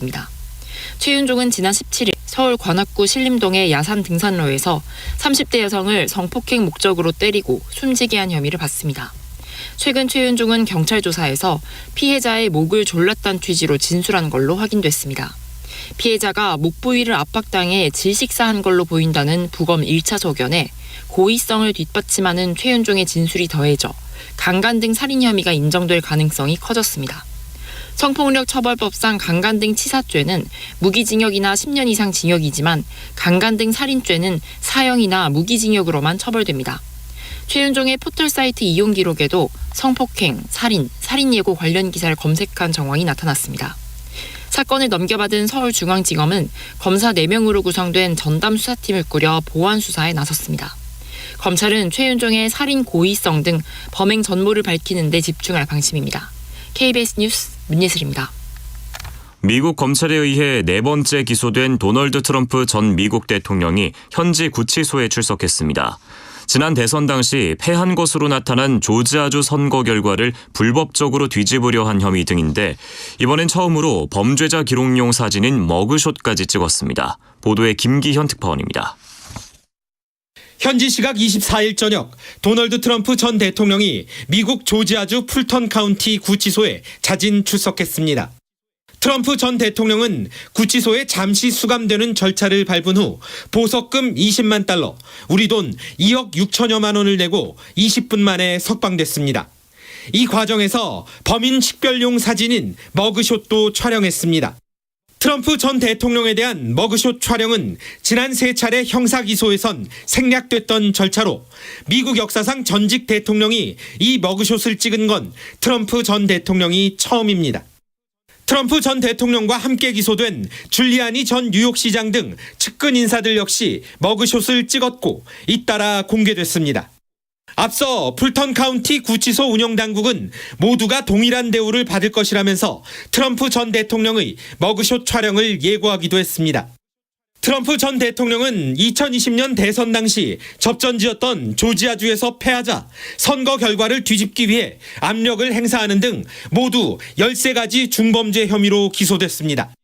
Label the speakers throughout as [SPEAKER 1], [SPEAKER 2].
[SPEAKER 1] 밝혔습니다. 최윤종은 지난 17일 서울 관악구 신림동의 야산 등산로에서 30대 여성을 성폭행 목적으로 때리고 숨지게 한 혐의를 받습니다. 최근 최윤종은 경찰 조사에서 피해자의 목을 졸랐다는 취지로 진술한 걸로 확인됐습니다. 피해자가 목 부위를 압박당해 질식사한 걸로 보인다는 부검 1차 소견에 고의성을 뒷받침하는 최윤종의 진술이 더해져 강간 등 살인 혐의가 인정될 가능성이 커졌습니다. 성폭력 처벌법상 강간 등 치사죄는 무기징역이나 10년 이상 징역이지만 강간 등 살인죄는 사형이나 무기징역으로만 처벌됩니다. 최윤종의 포털 사이트 이용 기록에도 성폭행, 살인 예고 관련 기사를 검색한 정황이 나타났습니다. 사건을 넘겨받은 서울중앙지검은 검사 4명으로 구성된 전담 수사팀을 꾸려 보완 수사에 나섰습니다. 검찰은 최윤종의 살인 고의성 등 범행 전모를 밝히는 데 집중할 방침입니다. KBS 뉴스 문예슬입니다.
[SPEAKER 2] 미국 검찰에 의해 4번째 기소된 도널드 트럼프 전 미국 대통령이 현지 구치소에 출석했습니다. 지난 대선 당시 패한 것으로 나타난 조지아주 선거 결과를 불법적으로 뒤집으려 한 혐의 등인데 이번엔 처음으로 범죄자 기록용 사진인 머그숏까지 찍었습니다. 보도에 김기현 특파원입니다.
[SPEAKER 3] 현지 시각 24일 저녁 도널드 트럼프 전 대통령이 미국 조지아주 풀턴 카운티 구치소에 자진 출석했습니다. 트럼프 전 대통령은 구치소에 잠시 수감되는 절차를 밟은 후 보석금 20만 달러, 우리 돈 2억 6천여만 원을 내고 20분 만에 석방됐습니다. 이 과정에서 범인 식별용 사진인 머그숏도 촬영했습니다. 트럼프 전 대통령에 대한 머그숏 촬영은 지난 3차례 형사기소에선 생략됐던 절차로 미국 역사상 전직 대통령이 이 머그숏을 찍은 건 트럼프 전 대통령이 처음입니다. 트럼프 전 대통령과 함께 기소된 줄리아니 전 뉴욕시장 등 측근 인사들 역시 머그숏을 찍었고 잇따라 공개됐습니다. 앞서 풀턴 카운티 구치소 운영당국은 모두가 동일한 대우를 받을 것이라면서 트럼프 전 대통령의 머그숏 촬영을 예고하기도 했습니다. 트럼프 전 대통령은 2020년 대선 당시 접전지였던 조지아주에서 패하자 선거 결과를 뒤집기 위해 압력을 행사하는 등 모두 13가지 중범죄 혐의로 기소됐습니다.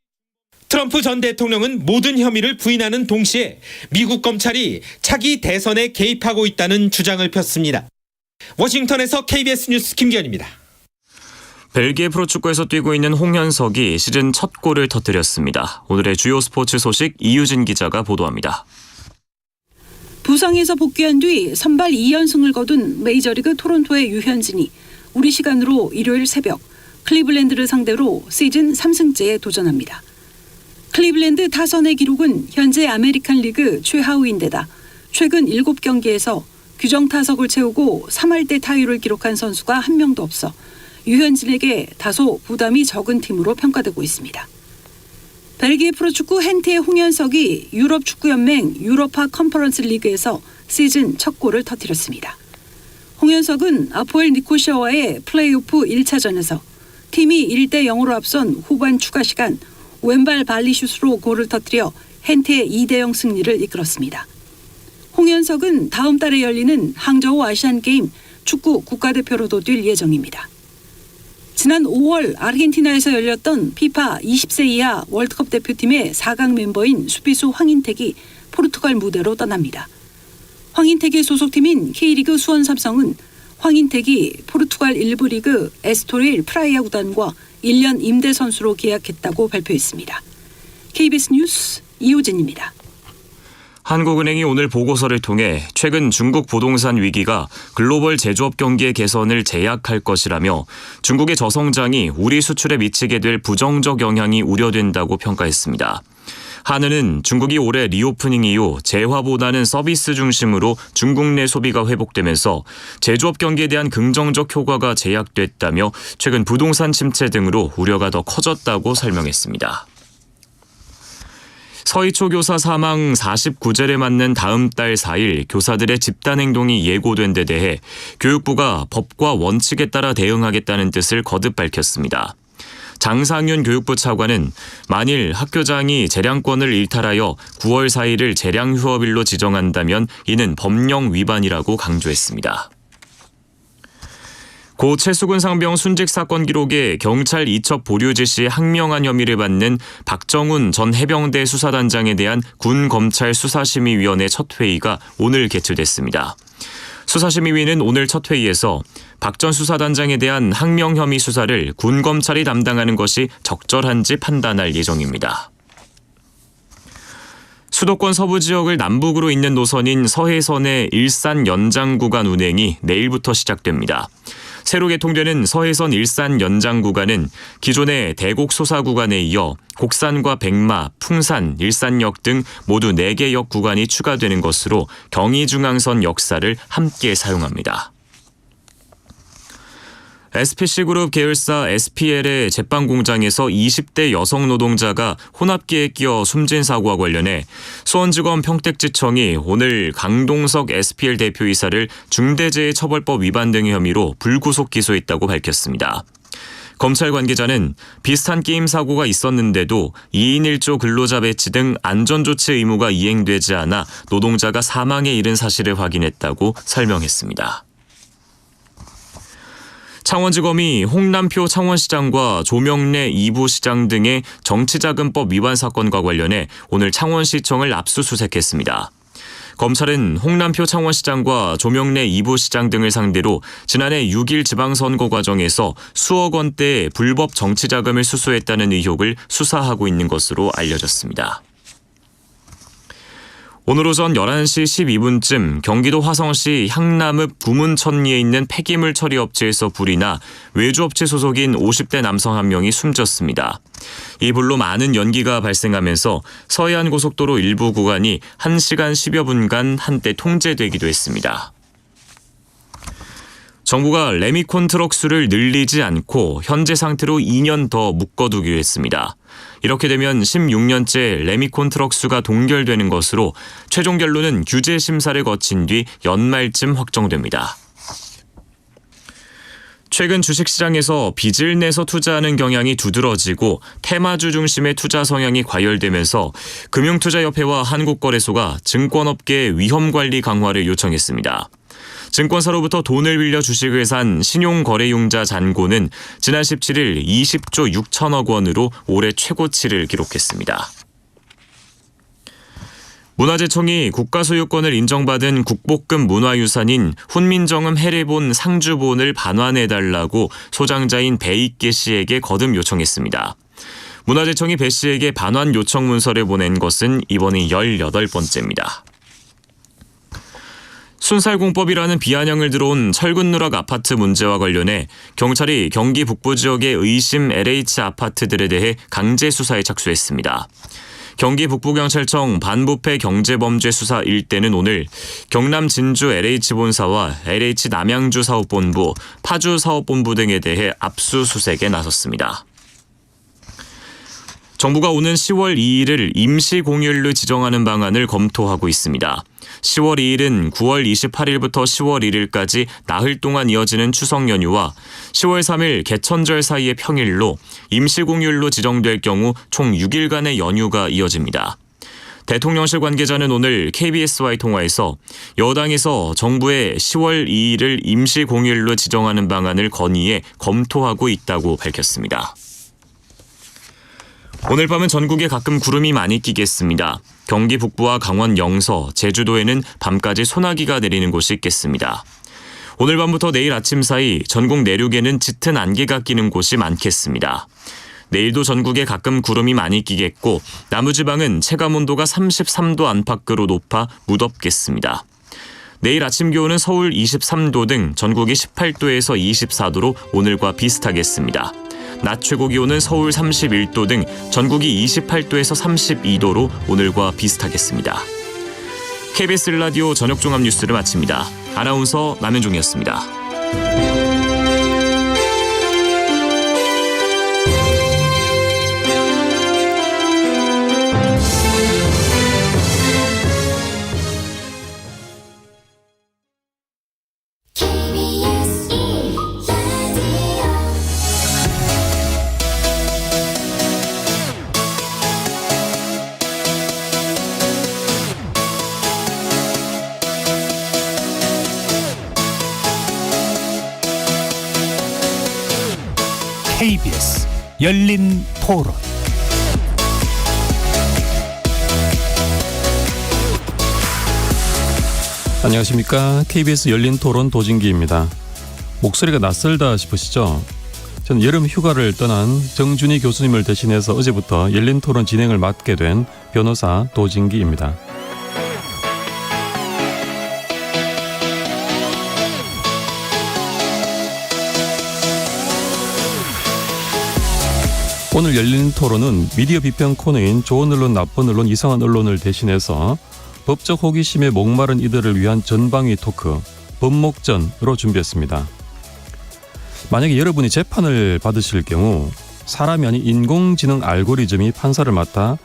[SPEAKER 3] 트럼프 전 대통령은 모든 혐의를 부인하는 동시에 미국 검찰이 차기 대선에 개입하고 있다는 주장을 폈습니다. 워싱턴에서 KBS 뉴스 김기현입니다.
[SPEAKER 2] 벨기에 프로축구에서 뛰고 있는 홍현석이 시즌 첫 골을 터뜨렸습니다. 오늘의 주요 스포츠 소식 이유진 기자가 보도합니다.
[SPEAKER 4] 부상에서 복귀한 뒤 선발 2연승을 거둔 메이저리그 토론토의 유현진이 우리 시간으로 일요일 새벽 클리블랜드를 상대로 시즌 3승째에 도전합니다. 클리블랜드 타선의 기록은 현재 아메리칸 리그 최하위인데다 최근 7경기에서 규정 타석을 채우고 3할대 타율을 기록한 선수가 한 명도 없어 유현진에게 다소 부담이 적은 팀으로 평가되고 있습니다. 벨기에 프로축구 헨트의 홍현석이 유럽축구연맹 유로파 컨퍼런스 리그에서 시즌 첫 골을 터뜨렸습니다. 홍현석은 아포엘 니코시아와의 플레이오프 1차전에서 팀이 1대0으로 앞선 후반 추가 시간 왼발 발리슛으로 골을 터뜨려 헨트의 2대0 승리를 이끌었습니다. 홍현석은 다음 달에 열리는 항저우 아시안게임 축구 국가대표로도 뛸 예정입니다. 지난 5월 아르헨티나에서 열렸던 피파 20세 이하 월드컵 대표팀의 4강 멤버인 수비수 황인택이 포르투갈 무대로 떠납니다. 황인택의 소속팀인 K리그 수원 삼성은 황인택이 포르투갈 1부 리그 에스토릴 프라이아 구단과 1년 임대 선수로 계약했다고 발표했습니다. KBS 뉴스 이호진입니다.
[SPEAKER 2] 한국은행이 오늘 보고서를 통해 최근 중국 부동산 위기가 글로벌 제조업 경기의 개선을 제약할 것이라며 중국의 저성장이 우리 수출에 미치게 될 부정적 영향이 우려된다고 평가했습니다. 한은은 중국이 올해 리오프닝 이후 재화보다는 서비스 중심으로 중국 내 소비가 회복되면서 제조업 경기에 대한 긍정적 효과가 제약됐다며 최근 부동산 침체 등으로 우려가 더 커졌다고 설명했습니다. 서희초 교사 사망 49제를 맞는 다음 달 4일 교사들의 집단 행동이 예고된 데 대해 교육부가 법과 원칙에 따라 대응하겠다는 뜻을 거듭 밝혔습니다. 장상윤 교육부 차관은 만일 학교장이 재량권을 일탈하여 9월 4일을 재량휴업일로 지정한다면 이는 법령 위반이라고 강조했습니다. 고 최수근 상병 순직 사건 기록에 경찰 이첩 보류 지시 항명한 혐의를 받는 박정훈 전 해병대 수사단장에 대한 군검찰 수사심의위원회 첫 회의가 오늘 개최됐습니다. 수사심의위는 오늘 첫 회의에서 박 전 수사단장에 대한 항명 혐의 수사를 군검찰이 담당하는 것이 적절한지 판단할 예정입니다. 수도권 서부 지역을 남북으로 잇는 노선인 서해선의 일산 연장 구간 운행이 내일부터 시작됩니다. 새로 개통되는 서해선 일산 연장 구간은 기존의 대곡 소사 구간에 이어 곡산과 백마, 풍산, 일산역 등 모두 4개 역 구간이 추가되는 것으로 경의중앙선 역사를 함께 사용합니다. SPC그룹 계열사 SPL의 제빵 공장에서 20대 여성 노동자가 혼합기에 끼어 숨진 사고와 관련해 수원지검 평택지청이 오늘 강동석 SPL 대표이사를 중대재해처벌법 위반 등의 혐의로 불구속 기소했다고 밝혔습니다. 검찰 관계자는 비슷한 게임 사고가 있었는데도 2인 1조 근로자 배치 등 안전조치 의무가 이행되지 않아 노동자가 사망에 이른 사실을 확인했다고 설명했습니다. 창원지검이 홍남표 창원시장과 조명래 2부 시장 등의 정치자금법 위반 사건과 관련해 오늘 창원시청을 압수수색했습니다. 검찰은 홍남표 창원시장과 조명래 2부 시장 등을 상대로 지난해 6일 지방선거 과정에서 수억 원대의 불법 정치자금을 수수했다는 의혹을 수사하고 있는 것으로 알려졌습니다. 오늘 오전 11시 12분쯤 경기도 화성시 향남읍 구문천리에 있는 폐기물 처리 업체에서 불이 나 외주업체 소속인 50대 남성 한 명이 숨졌습니다. 이 불로 많은 연기가 발생하면서 서해안 고속도로 일부 구간이 1시간 10여 분간 한때 통제되기도 했습니다. 정부가 레미콘 트럭 수를 늘리지 않고 현재 상태로 2년 더 묶어두기로 했습니다. 이렇게 되면 16년째 레미콘 트럭 수가 동결되는 것으로 최종 결론은 규제 심사를 거친 뒤 연말쯤 확정됩니다. 최근 주식시장에서 빚을 내서 투자하는 경향이 두드러지고 테마주 중심의 투자 성향이 과열되면서 금융투자협회와 한국거래소가 증권업계 위험관리 강화를 요청했습니다. 증권사로부터 돈을 빌려 주식을 산 신용거래융자 잔고는 지난 17일 20조 6천억 원으로 올해 최고치를 기록했습니다. 문화재청이 국가소유권을 인정받은 국보급 문화유산인 훈민정음 해례본 상주본을 반환해달라고 소장자인 배익계 씨에게 거듭 요청했습니다. 문화재청이 배 씨에게 반환 요청 문서를 보낸 것은 이번이 18번째입니다. 순살공법이라는 비아냥을 들어온 철근누락 아파트 문제와 관련해 경찰이 경기 북부 지역의 의심 LH 아파트들에 대해 강제 수사에 착수했습니다. 경기 북부경찰청 반부패 경제범죄 수사 1대는 오늘 경남 진주 LH본사와 LH 남양주 사업본부, 파주 사업본부 등에 대해 압수수색에 나섰습니다. 정부가 오는 10월 2일을 임시공휴일로 지정하는 방안을 검토하고 있습니다. 10월 2일은 9월 28일부터 10월 1일까지 나흘 동안 이어지는 추석 연휴와 10월 3일 개천절 사이의 평일로 임시공휴일로 지정될 경우 총 6일간의 연휴가 이어집니다. 대통령실 관계자는 오늘 KBS와의 통화에서 여당에서 정부의 10월 2일을 임시공휴일로 지정하는 방안을 건의해 검토하고 있다고 밝혔습니다. 오늘 밤은 전국에 가끔 구름이 많이 끼겠습니다. 경기 북부와 강원 영서, 제주도에는 밤까지 소나기가 내리는 곳이 있겠습니다. 오늘 밤부터 내일 아침 사이 전국 내륙에는 짙은 안개가 끼는 곳이 많겠습니다. 내일도 전국에 가끔 구름이 많이 끼겠고 남부지방은 체감온도가 33도 안팎으로 높아 무덥겠습니다. 내일 아침 기온은 서울 23도 등 전국이 18도에서 24도로 오늘과 비슷하겠습니다. 낮 최고 기온은 서울 31도 등 전국이 28도에서 32도로 오늘과 비슷하겠습니다. KBS 라디오 저녁 종합 뉴스를 마칩니다. 아나운서 남현종이었습니다.
[SPEAKER 5] 열린 토론.
[SPEAKER 6] 안녕하십니까. KBS 열린 토론 도진기입니다. 목소리가 낯설다 싶으시죠? 저는 여름 휴가를 떠난 정준희 교수님을 대신해서 어제부터 열린 토론 진행을 맡게 된 변호사 도진기입니다. 오늘 열린 토론은 미디어 비평 코너인 좋은 언론, 나쁜 언론, 이상한 언론을 대신해서 법적 호기심에 목마른 이들을 위한 전방위 토크, 법목전으로 준비했습니다. 만약에 여러분이 재판을 받으실 경우 사람이 아닌 인공지능 알고리즘이 판사를 맡아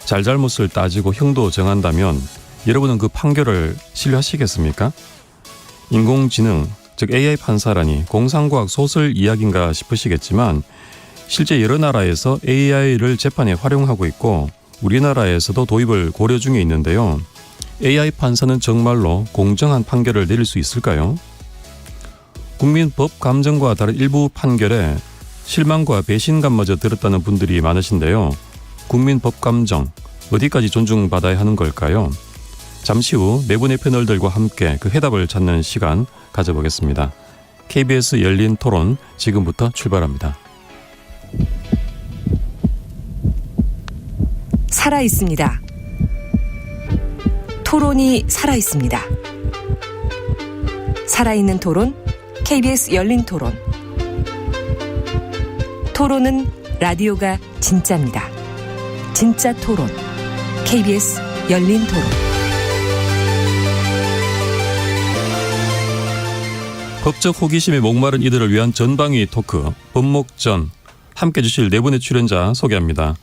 [SPEAKER 6] 잘잘못을 따지고 형도 정한다면 여러분은 그 판결을 신뢰하시겠습니까? 인공지능, 즉 AI 판사라니 공상과학 소설 이야기인가 싶으시겠지만 실제 여러 나라에서 AI를 재판에 활용하고 있고 우리나라에서도 도입을 고려 중에 있는데요. AI 판사는 정말로 공정한 판결을 내릴 수 있을까요? 국민 법 감정과 다른 일부 판결에 실망과 배신감마저 들었다는 분들이 많으신데요. 국민 법 감정 어디까지 존중받아야 하는 걸까요? 잠시 후 네 분의 패널들과 함께 그 해답을 찾는 시간 가져보겠습니다. KBS 열린 토론 지금부터 출발합니다.
[SPEAKER 7] 살아 있습니다. 토론이 살아 있습니다. 살아있는 토론, KBS 열린 토론. 토론은 라디오가 진짜입니다. 진짜 토론, KBS 열린 토론.
[SPEAKER 6] 법적 호기심에 목마른 이들을 위한 전방위 토크, 법목전. 함께 해주실 네 분의 출연자 소개합니다.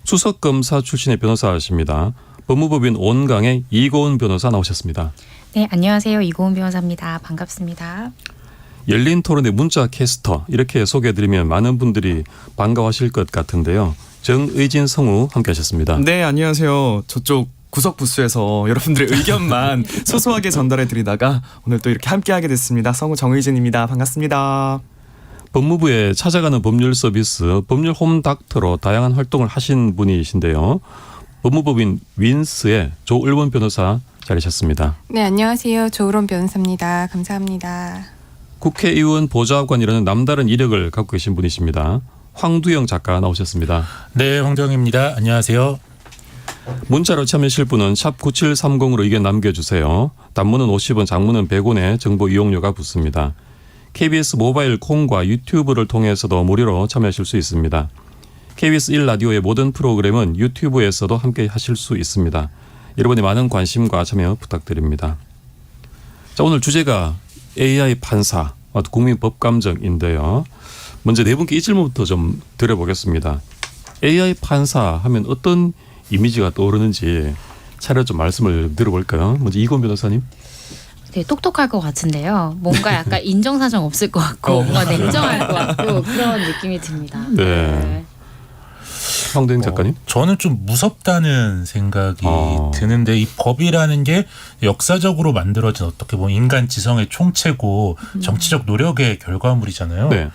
[SPEAKER 6] 수석검사 출신의 변호사십니다. 법무법인 온강의 이고은 변호사 나오셨습니다.
[SPEAKER 8] 네, 안녕하세요. 이고은 변호사입니다. 반갑습니다.
[SPEAKER 6] 열린 토론의 문자 캐스터 이렇게 소개해드리면 많은 분들이 반가워하실 것 같은데요. 정의진 성우 함께 하셨습니다.
[SPEAKER 9] 네, 안녕하세요. 저쪽 구석 부스에서 여러분들의 의견만 소소하게 전달해드리다가 오늘 또 이렇게 함께하게 됐습니다. 성우 정의진입니다. 반갑습니다.
[SPEAKER 6] 법무부에 찾아가는 법률 서비스 법률 홈닥터로 다양한 활동을 하신 분이신데요. 법무법인 윈스의 조을원 변호사 자리하셨습니다.
[SPEAKER 10] 네, 안녕하세요. 조을원 변호사입니다. 감사합니다.
[SPEAKER 6] 국회의원 보좌관이라는 남다른 이력을 갖고 계신 분이십니다. 황두영 작가 나오셨습니다.
[SPEAKER 5] 네, 황두영입니다. 안녕하세요.
[SPEAKER 6] 문자로 참여하실 분은 샵 9730으로 의견 남겨주세요. 단문은 50원, 장문은 100원의 정보 이용료가 붙습니다. KBS 모바일 콩과 유튜브를 통해서도 무료로 참여하실 수 있습니다. KBS 1라디오의 모든 프로그램은 유튜브에서도 함께 하실 수 있습니다. 여러분의 많은 관심과 참여 부탁드립니다. 자, 오늘 주제가 AI 판사, 국민 법감정인데요. 먼저 네 분께 이 질문부터 좀 드려보겠습니다. AI 판사 하면 어떤 이미지가 떠오르는지 차례 좀 말씀을 들어볼까요? 먼저 이고은 변호사님.
[SPEAKER 8] 되게 똑똑할 것 같은데요. 뭔가 약간 인정사정 없을 것 같고 뭔가 냉정할 것 같고 그런 느낌이 듭니다.
[SPEAKER 6] 네. 황대행 작가님?
[SPEAKER 5] 저는 좀 무섭다는 생각이 드는데 이 법이라는 게 역사적으로 만들어진 어떻게 보면 인간 지성의 총체고 정치적 노력의 결과물이잖아요.
[SPEAKER 6] 네.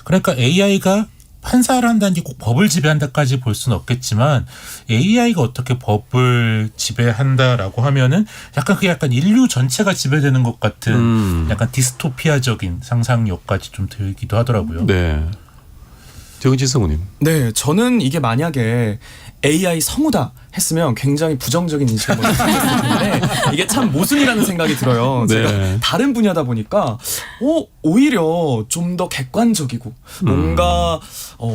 [SPEAKER 5] 그러니까 AI가 판사를 한다는 게 꼭 법을 지배한다까지 볼 수는 없겠지만 AI가 어떻게 법을 지배한다라고 하면은 약간 그게 약간 인류 전체가 지배되는 것 같은 약간 디스토피아적인 상상력까지 좀 들기도 하더라고요.
[SPEAKER 6] 네. 정의진 성우님.
[SPEAKER 9] 네, 저는 이게 만약에 AI 성우다 했으면 굉장히 부정적인 인식을 먼저 가졌는데 이게 참 모순이라는 생각이 들어요. 제가
[SPEAKER 6] 네.
[SPEAKER 9] 다른 분야다 보니까 오히려 좀 더 객관적이고 뭔가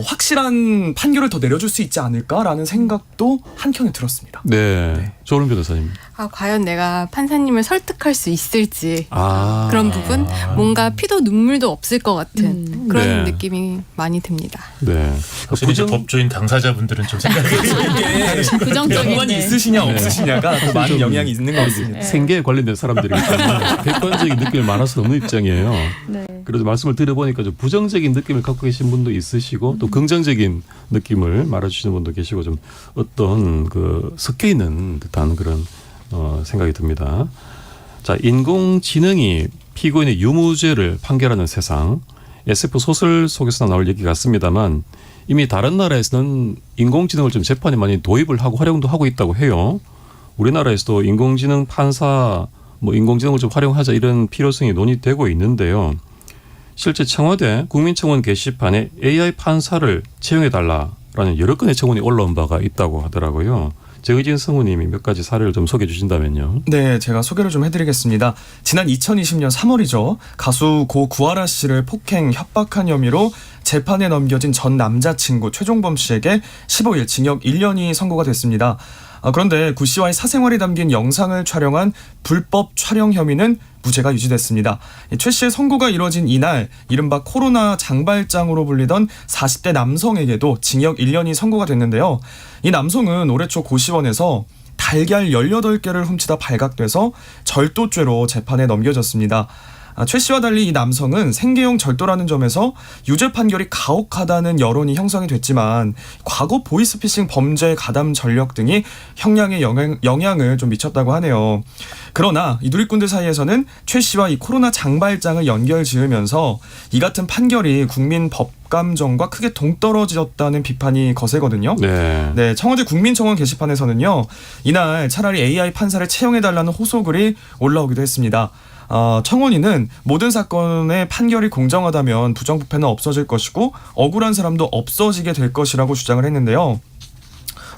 [SPEAKER 9] 확실한 판결을 더 내려줄 수 있지 않을까라는 생각도 한켠에 들었습니다.
[SPEAKER 6] 네. 조은 변호사님.
[SPEAKER 10] 과연 내가 판사님을 설득할 수 있을지
[SPEAKER 6] 아.
[SPEAKER 10] 그런 부분 뭔가 피도 눈물도 없을 것 같은 그런
[SPEAKER 6] 네.
[SPEAKER 10] 느낌이 많이 듭니다.
[SPEAKER 6] 네.
[SPEAKER 5] 확실히 이제 법조인 당사자분들은 좀 생각이
[SPEAKER 8] 부정적인
[SPEAKER 9] 연관이 있으시냐 없으시냐가 또 많은 영향이 있는 것 같습니다.
[SPEAKER 6] 생계에 관련된 사람들이기 때문에 객관적인 느낌을 말할 수 없는 입장이에요.
[SPEAKER 8] 네.
[SPEAKER 6] 그래서 말씀을 들어보니까 좀 부정적인 느낌을 갖고 계신 분도 있으시고 또 긍정적인 느낌을 말해주시는 분도 계시고 좀 어떤 그 섞여 있는 듯한 그런 생각이 듭니다. 자, 인공지능이 피고인의 유무죄를 판결하는 세상. SF 소설 속에서 나올 얘기 같습니다만 이미 다른 나라에서는 인공지능을 좀 재판에 많이 도입을 하고 활용도 하고 있다고 해요. 우리나라에서도 인공지능 판사, 인공지능을 좀 활용하자 이런 필요성이 논의되고 있는데요. 실제 청와대 국민청원 게시판에 AI 판사를 채용해달라라는 여러 건의 청원이 올라온 바가 있다고 하더라고요. 정의진 성우님이 몇 가지 사례를 좀 소개해 주신다면요.
[SPEAKER 9] 네, 제가 소개를 좀 해드리겠습니다. 지난 2020년 3월이죠. 가수 고 구하라 씨를 폭행, 협박한 혐의로 재판에 넘겨진 전 남자친구 최종범 씨에게 15일 징역 1년이 선고가 됐습니다. 그런데 구 씨와의 사생활이 담긴 영상을 촬영한 불법 촬영 혐의는 무죄가 유지됐습니다. 최 씨의 선고가 이뤄진 이날 이른바 코로나 장발장으로 불리던 40대 남성에게도 징역 1년이 선고가 됐는데요. 이 남성은 올해 초 고시원에서 달걀 18개를 훔치다 발각돼서 절도죄로 재판에 넘겨졌습니다. 최 씨와 달리 이 남성은 생계형 절도라는 점에서 유죄 판결이 가혹하다는 여론이 형성이 됐지만 과거 보이스피싱 범죄 가담 전력 등이 형량에 영향을 좀 미쳤다고 하네요. 그러나 이 누리꾼들 사이에서는 최 씨와 이 코로나 장발장을 연결지으면서 이 같은 판결이 국민 법감정과 크게 동떨어졌다는 비판이 거세거든요. 네, 청와대 국민청원 게시판에서는요. 이날 차라리 AI 판사를 채용해달라는 호소글이 올라오기도 했습니다. 청원인은 모든 사건의 판결이 공정하다면 부정부패는 없어질 것이고 억울한 사람도 없어지게 될 것이라고 주장을 했는데요.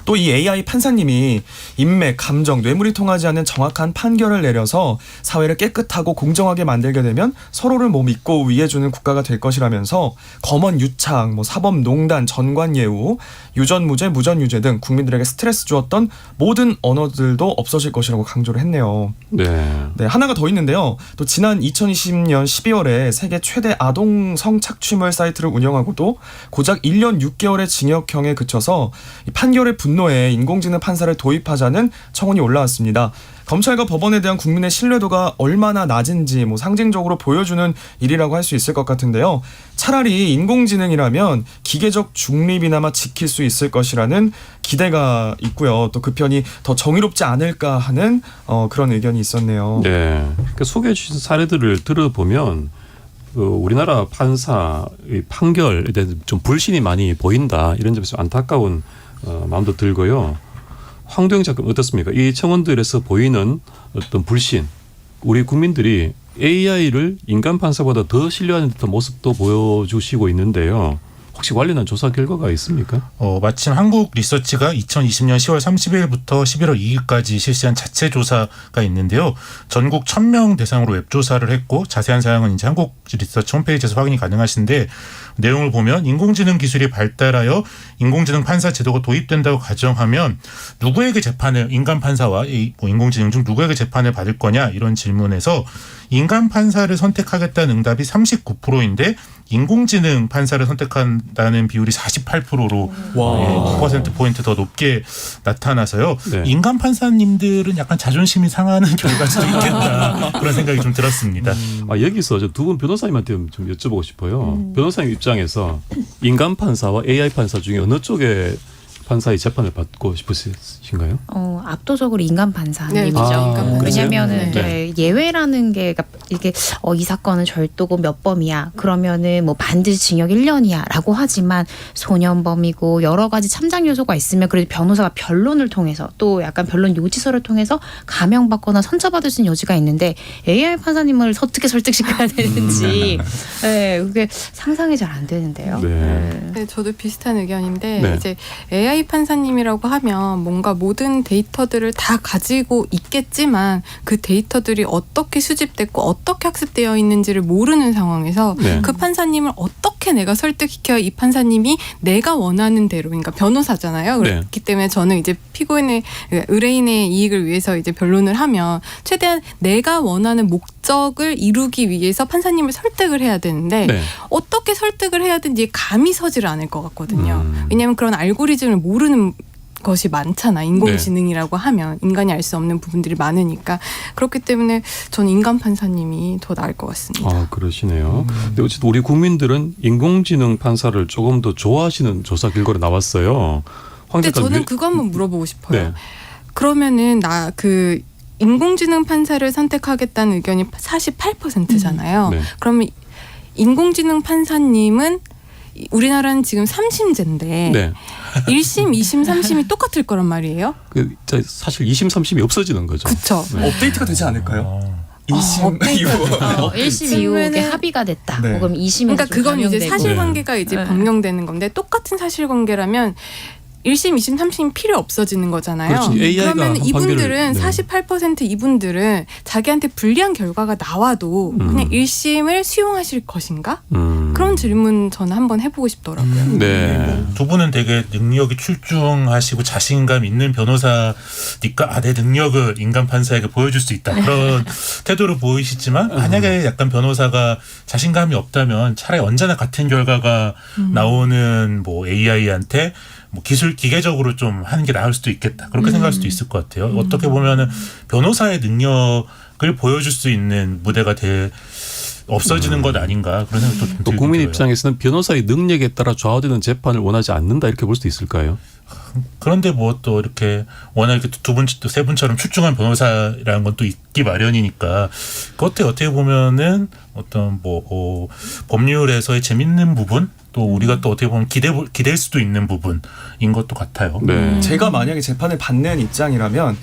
[SPEAKER 9] 또 이 AI 판사님이 인맥, 감정, 뇌물이 통하지 않는 정확한 판결을 내려서 사회를 깨끗하고 공정하게 만들게 되면 서로를 믿고 위해주는 국가가 될 것이라면서 검언 유착, 사법농단, 전관예우, 유전무죄, 무전유죄 등 국민들에게 스트레스 주었던 모든 언어들도 없어질 것이라고 강조를 했네요.
[SPEAKER 6] 네,
[SPEAKER 9] 하나가 더 있는데요. 또 지난 2020년 12월에 세계 최대 아동 성착취물 사이트를 운영하고도 고작 1년 6개월의 징역형에 그쳐서 이 판결의 분노에 인공지능 판사를 도입하자는 청원이 올라왔습니다. 검찰과 법원에 대한 국민의 신뢰도가 얼마나 낮은지 상징적으로 보여주는 일이라고 할 수 있을 것 같은데요. 차라리 인공지능이라면 기계적 중립이나마 지킬 수 있을 것이라는 기대가 있고요. 또 그 편이 더 정의롭지 않을까 하는 그런 의견이 있었네요.
[SPEAKER 6] 네, 소개해 주신 사례들을 들어보면 우리나라 판사의 판결에 대해서 좀 불신이 많이 보인다. 이런 점에서 안타까운 마음도 들고요. 황도영 작가님 어떻습니까? 이 청원들에서 보이는 어떤 불신, 우리 국민들이 AI를 인간 판사보다 더 신뢰하는 듯한 모습도 보여주시고 있는데요. 혹시 관련한 조사 결과가 있습니까?
[SPEAKER 5] 마침 한국 리서치가 2020년 10월 30일부터 11월 2일까지 실시한 자체 조사가 있는데요. 전국 1,000명 대상으로 웹조사를 했고 자세한 사항은 이제 한국 리서치 홈페이지에서 확인이 가능하신데 내용을 보면 인공지능 기술이 발달하여 인공지능 판사 제도가 도입된다고 가정하면 누구에게 재판을 인간 판사와 인공지능 중 누구에게 재판을 받을 거냐 이런 질문에서 인간 판사를 선택하겠다는 응답이 39%인데 인공지능 판사를 선택한다는 비율이 48%로 9%포인트 더 높게 나타나서요.
[SPEAKER 6] 네.
[SPEAKER 5] 인간 판사님들은 약간 자존심이 상하는 결과일 수도 있겠다. 그런 생각이 좀 들었습니다.
[SPEAKER 6] 여기서 두 분 변호사님한테 좀 여쭤보고 싶어요. 변호사님 입장에서 인간 판사와 AI 판사 중에 어느 쪽에 판사의 재판을 받고 싶으신가요?
[SPEAKER 8] 압도적으로 인간 판사님이죠.
[SPEAKER 10] 그러세요?
[SPEAKER 8] 왜냐면은
[SPEAKER 6] 네.
[SPEAKER 8] 예외라는 게 이게 이 사건은 절도고 몇 범이야. 그러면은 반드시 징역 1년이야라고 하지만 소년범이고 여러 가지 참작 요소가 있으면 그래도 변호사가 변론을 통해서 또 약간 변론 요지서를 통해서 감형받거나 선처받을 수 있는 여지가 있는데 AI 판사님을 어떻게 설득시켜야 되는지 그게 상상이 잘 안 되는데요.
[SPEAKER 10] 네, 저도 비슷한 의견인데
[SPEAKER 6] 네.
[SPEAKER 10] 이제 AI 판사님이라고 하면 뭔가 모든 데이터들을 다 가지고 있겠지만 그 데이터들이 어떻게 수집됐고 어떻게 학습되어 있는지를 모르는 상황에서 그 판사님을 어떻게 내가 설득시켜야 이 판사님이 내가 원하는 대로, 그러니까 변호사잖아요. 그렇기 때문에 저는 이제 의뢰인의 이익을 위해서 이제 변론을 하면 최대한 내가 원하는 목적을 이루기 위해서 판사님을 설득을 해야 되는데 어떻게 설득을 해야 되는지 감이 서질 않을 것 같거든요. 왜냐하면 그런 알고리즘을 모르는 것이 많잖아. 인공지능이라고 하면 인간이 알 수 없는 부분들이 많으니까. 그렇기 때문에 저는 인간 판사님이 더 나을 것 같습니다.
[SPEAKER 6] 그러시네요. 근데 어쨌든 우리 국민들은 인공지능 판사를 조금 더 좋아하시는 조사 결과로 나왔어요.
[SPEAKER 10] 근데 저는 그거 한번 물어보고 싶어요.
[SPEAKER 6] 네.
[SPEAKER 10] 그러면은 인공지능 판사를 선택하겠다는 의견이 48%잖아요. 그러면 인공지능 판사님은 우리나라는 지금 3심제인데
[SPEAKER 6] 네.
[SPEAKER 10] 1심, 2심, 3심이 똑같을 거란 말이에요.
[SPEAKER 6] 사실 2심, 3심이 없어지는 거죠.
[SPEAKER 10] 그렇죠.
[SPEAKER 9] 업데이트가 되지 않을까요? 2심 이후
[SPEAKER 8] 1심 이후에 합의가 됐다.
[SPEAKER 9] 네.
[SPEAKER 8] 그럼 2심에
[SPEAKER 10] 그러니까 그건 이제 사실관계가 이제
[SPEAKER 8] 네.
[SPEAKER 10] 변경되는 건데 똑같은 사실관계라면 1심, 2심, 3심이 필요 없어지는 거잖아요.
[SPEAKER 6] 그렇지. AI가
[SPEAKER 10] 그러면
[SPEAKER 6] 한
[SPEAKER 10] 이분들은
[SPEAKER 6] 판결을, 네.
[SPEAKER 10] 48% 이분들은 자기한테 불리한 결과가 나와도 그냥 1심을 수용하실 것인가? 그런 질문 저는 한번 해보고 싶더라고요.
[SPEAKER 6] 네.
[SPEAKER 5] 두 분은 되게 능력이 출중하시고 자신감 있는 변호사니까 내 능력을 인간 판사에게 보여줄 수 있다 그런 태도를 보이시지만 만약에 약간 변호사가 자신감이 없다면 차라리 언제나 같은 결과가 나오는 뭐 AI한테 뭐 기계적으로 좀 하는 게 나을 수도 있겠다. 그렇게 생각할 수도 있을 것 같아요. 어떻게 보면은 변호사의 능력을 보여줄 수 있는 무대가 없어지는 것 아닌가 그런 생각도 좀
[SPEAKER 6] 또
[SPEAKER 5] 들고요.
[SPEAKER 6] 국민 입장에서는 변호사의 능력에 따라 좌우되는 재판을 원하지 않는다 이렇게 볼 수도 있을까요?
[SPEAKER 5] 그런데 뭐 또 이렇게 워낙 이렇게 두 분, 세 분처럼 출중한 변호사라는 건 또 있기 마련이니까 그것도 어떻게 보면은 어떤 뭐 법률에서의 재밌는 부분 또 우리가 또 어떻게 보면 기댈 수도 있는 부분인 것도 같아요.
[SPEAKER 6] 네.
[SPEAKER 9] 제가 만약에 재판을 받는 입장이라면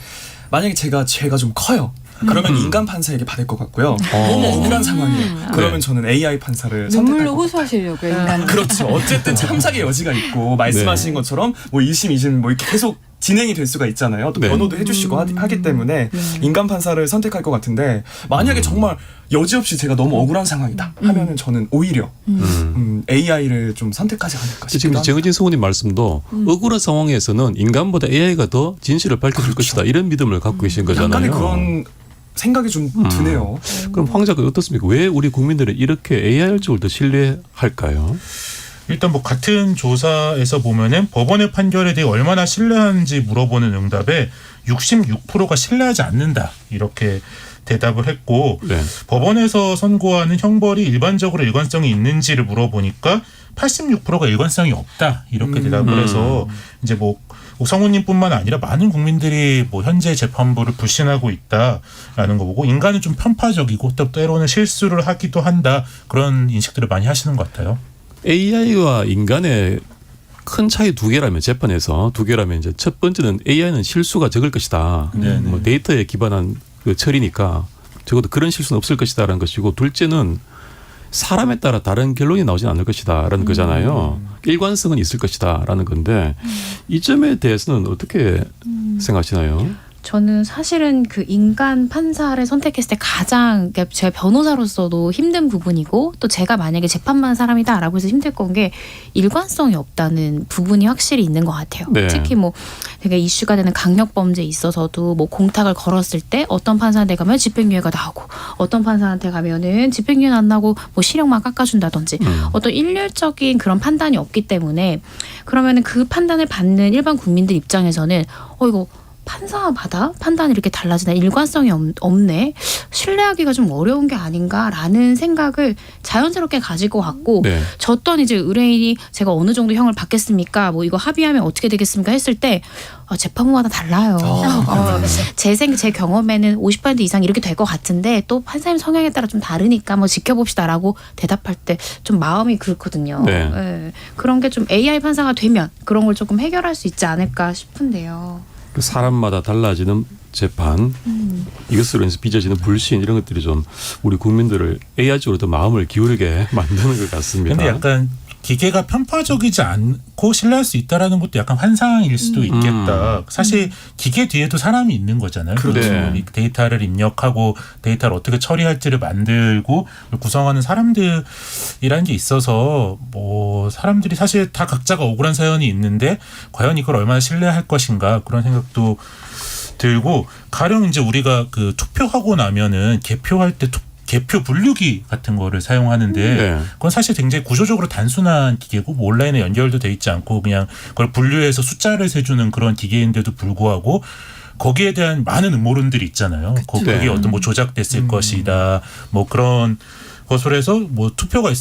[SPEAKER 9] 만약에 제가 죄가 좀 커요. 그러면 인간 판사에게 받을 것 같고요. 너무 억울한 상황이에요. 그러면 저는 AI 판사를 선택할
[SPEAKER 10] 눈물로
[SPEAKER 9] 것 같아요.
[SPEAKER 10] 호소하시려고요. 인간.
[SPEAKER 9] 그렇죠. 어쨌든 참작의 여지가 있고 말씀하신 것처럼 뭐 1심, 2심 뭐 이렇게 계속 진행이 될 수가 있잖아요. 또
[SPEAKER 6] 네.
[SPEAKER 9] 변호도 해주시고 하기 때문에 인간 판사를 선택할 것 같은데 만약에 정말 여지없이 제가 너무 억울한 상황이다 하면은 저는 오히려 AI를 좀 선택하지 않을까 싶기도
[SPEAKER 6] 지금
[SPEAKER 9] 합니다.
[SPEAKER 6] 정의진 성우님 말씀도 억울한 상황에서는 인간보다 AI가 더 진실을 밝혀줄 것이다 이런 믿음을 갖고 계신 거잖아요.
[SPEAKER 9] 약간의 그런 생각이 좀 드네요.
[SPEAKER 6] 그럼 황 작가 어떻습니까? 왜 우리 국민들은 이렇게 AI 쪽을 더 신뢰할까요?
[SPEAKER 5] 일단 뭐 같은 조사에서 보면은 법원의 판결에 대해 얼마나 신뢰하는지 물어보는 응답에 66%가 신뢰하지 않는다 이렇게 대답을 했고
[SPEAKER 6] 네. 법원에서
[SPEAKER 5] 선고하는 형벌이 일반적으로 일관성이 있는지를 물어보니까 86%가 일관성이 없다 이렇게 대답을 해서 이제 뭐 성우님뿐만 아니라 많은 국민들이 뭐 현재 재판부를 불신하고 있다라는 거 보고 인간은 좀 편파적이고 또 때로는 실수를 하기도 한다 그런 인식들을 많이 하시는 것 같아요.
[SPEAKER 6] AI와 인간의 큰 차이 두 개라면 재판에서 두 개라면 이제 첫 번째는 AI는 실수가 적을 것이다. 뭐 데이터에 기반한 그 처리니까 적어도 그런 실수는 없을 것이다라는 것이고 둘째는 사람에 따라 다른 결론이 나오진 않을 것이다라는 거잖아요. 일관성은 있을 것이다라는 건데 이 점에 대해서는 어떻게 생각하시나요?
[SPEAKER 8] 저는 사실은 그 인간 판사를 선택했을 때 가장 그러니까 제가 변호사로서도 힘든 부분이고 또 제가 만약에 재판만 사람이다라고 해서 힘들 건 게 일관성이 없다는 부분이 확실히 있는 것 같아요.
[SPEAKER 6] 네.
[SPEAKER 8] 특히 뭐 되게 이슈가 되는 강력범죄에 있어서도 뭐 공탁을 걸었을 때 어떤 판사한테 가면 집행유예가 나오고 어떤 판사한테 가면은 집행유예는 안 나고 뭐 실형만 깎아준다든지 어떤 일률적인 그런 판단이 없기 때문에 그러면은 그 판단을 받는 일반 국민들 입장에서는 이거 판사마다 판단이 이렇게 달라지나 일관성이 없네 신뢰하기가 좀 어려운 게 아닌가라는 생각을 자연스럽게 가질 것 같고
[SPEAKER 6] 네.
[SPEAKER 8] 저 또한 이제 의뢰인이 제가 어느 정도 형을 받겠습니까 뭐 이거 합의하면 어떻게 되겠습니까 했을 때 재판부마다 달라요. 제 경험에는 50% 이상 이렇게 될 것 같은데 또 판사님 성향에 따라 좀 다르니까 뭐 지켜봅시다라고 대답할 때 좀 마음이 그렇거든요.
[SPEAKER 6] 네.
[SPEAKER 8] 네. 그런 게 좀 AI 판사가 되면 그런 걸 조금 해결할 수 있지 않을까 싶은데요.
[SPEAKER 6] 그 사람마다 달라지는 재판 이것으로 인해서 빚어지는 불신 이런 것들이 좀 우리 국민들을 AI 쪽으로 더 마음을 기울이게 만드는 것 같습니다.
[SPEAKER 5] 근데 약간 기계가 편파적이지 않고 신뢰할 수 있다라는 것도 약간 환상일 수도 있겠다. 사실 기계 뒤에도 사람이 있는 거잖아요.
[SPEAKER 6] 그렇죠.
[SPEAKER 5] 이 데이터를 입력하고 데이터를 어떻게 처리할지를 만들고 구성하는 사람들이라는 게 있어서 뭐 사람들이 사실 다 각자가 억울한 사연이 있는데 과연 이걸 얼마나 신뢰할 것인가 그런 생각도 들고 가령 이제 우리가 그 투표하고 나면은 개표할 때 개표 분류기 같은 거를 사용하는데
[SPEAKER 6] 네.
[SPEAKER 5] 그건 사실 굉장히 구조적으로 단순한 기계고 뭐 온라인에 연결도 돼 있지 않고 그냥 그걸 분류해서 숫자를 세주는 그런 기계인데도 불구하고 거기에 대한 많은 음모론들이 있잖아요. 그게 어떤 뭐 조작됐을 것이다. 뭐 그런 것을 해서 뭐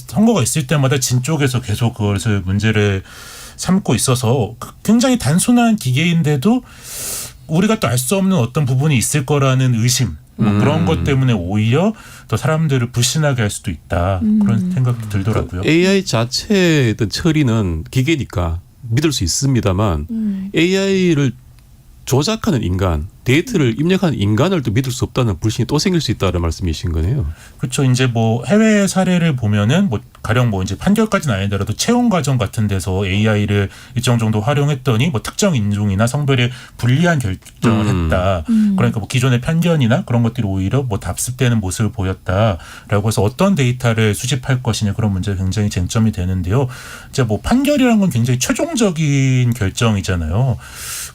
[SPEAKER 5] 선거가 있을 때마다 진 쪽에서 계속 그것을 문제를 삼고 있어서 굉장히 단순한 기계인데도 우리가 또 알 수 없는 어떤 부분이 있을 거라는 의심 뭐 그런 것 때문에 오히려 더 사람들을 불신하게 할 수도 있다. 그런 생각도 들더라고요.
[SPEAKER 6] AI 자체의 어떤 처리는 기계니까 믿을 수 있습니다만 AI를 조작하는 인간, 데이터를 입력하는 인간을 또 믿을 수 없다는 불신이 또 생길 수 있다는 말씀이신 거네요.
[SPEAKER 5] 그렇죠. 이제 뭐 해외 사례를 보면은 뭐 가령 뭐 이제 판결까지는 아니더라도 채용 과정 같은 데서 AI를 일정 정도 활용했더니 뭐 특정 인종이나 성별에 불리한 결정을 했다. 그러니까 뭐 기존의 편견이나 그런 것들이 오히려 뭐 답습되는 모습을 보였다라고 해서 어떤 데이터를 수집할 것이냐 그런 문제가 굉장히 쟁점이 되는데요. 이제 뭐 판결이라는 건 굉장히 최종적인 결정이잖아요.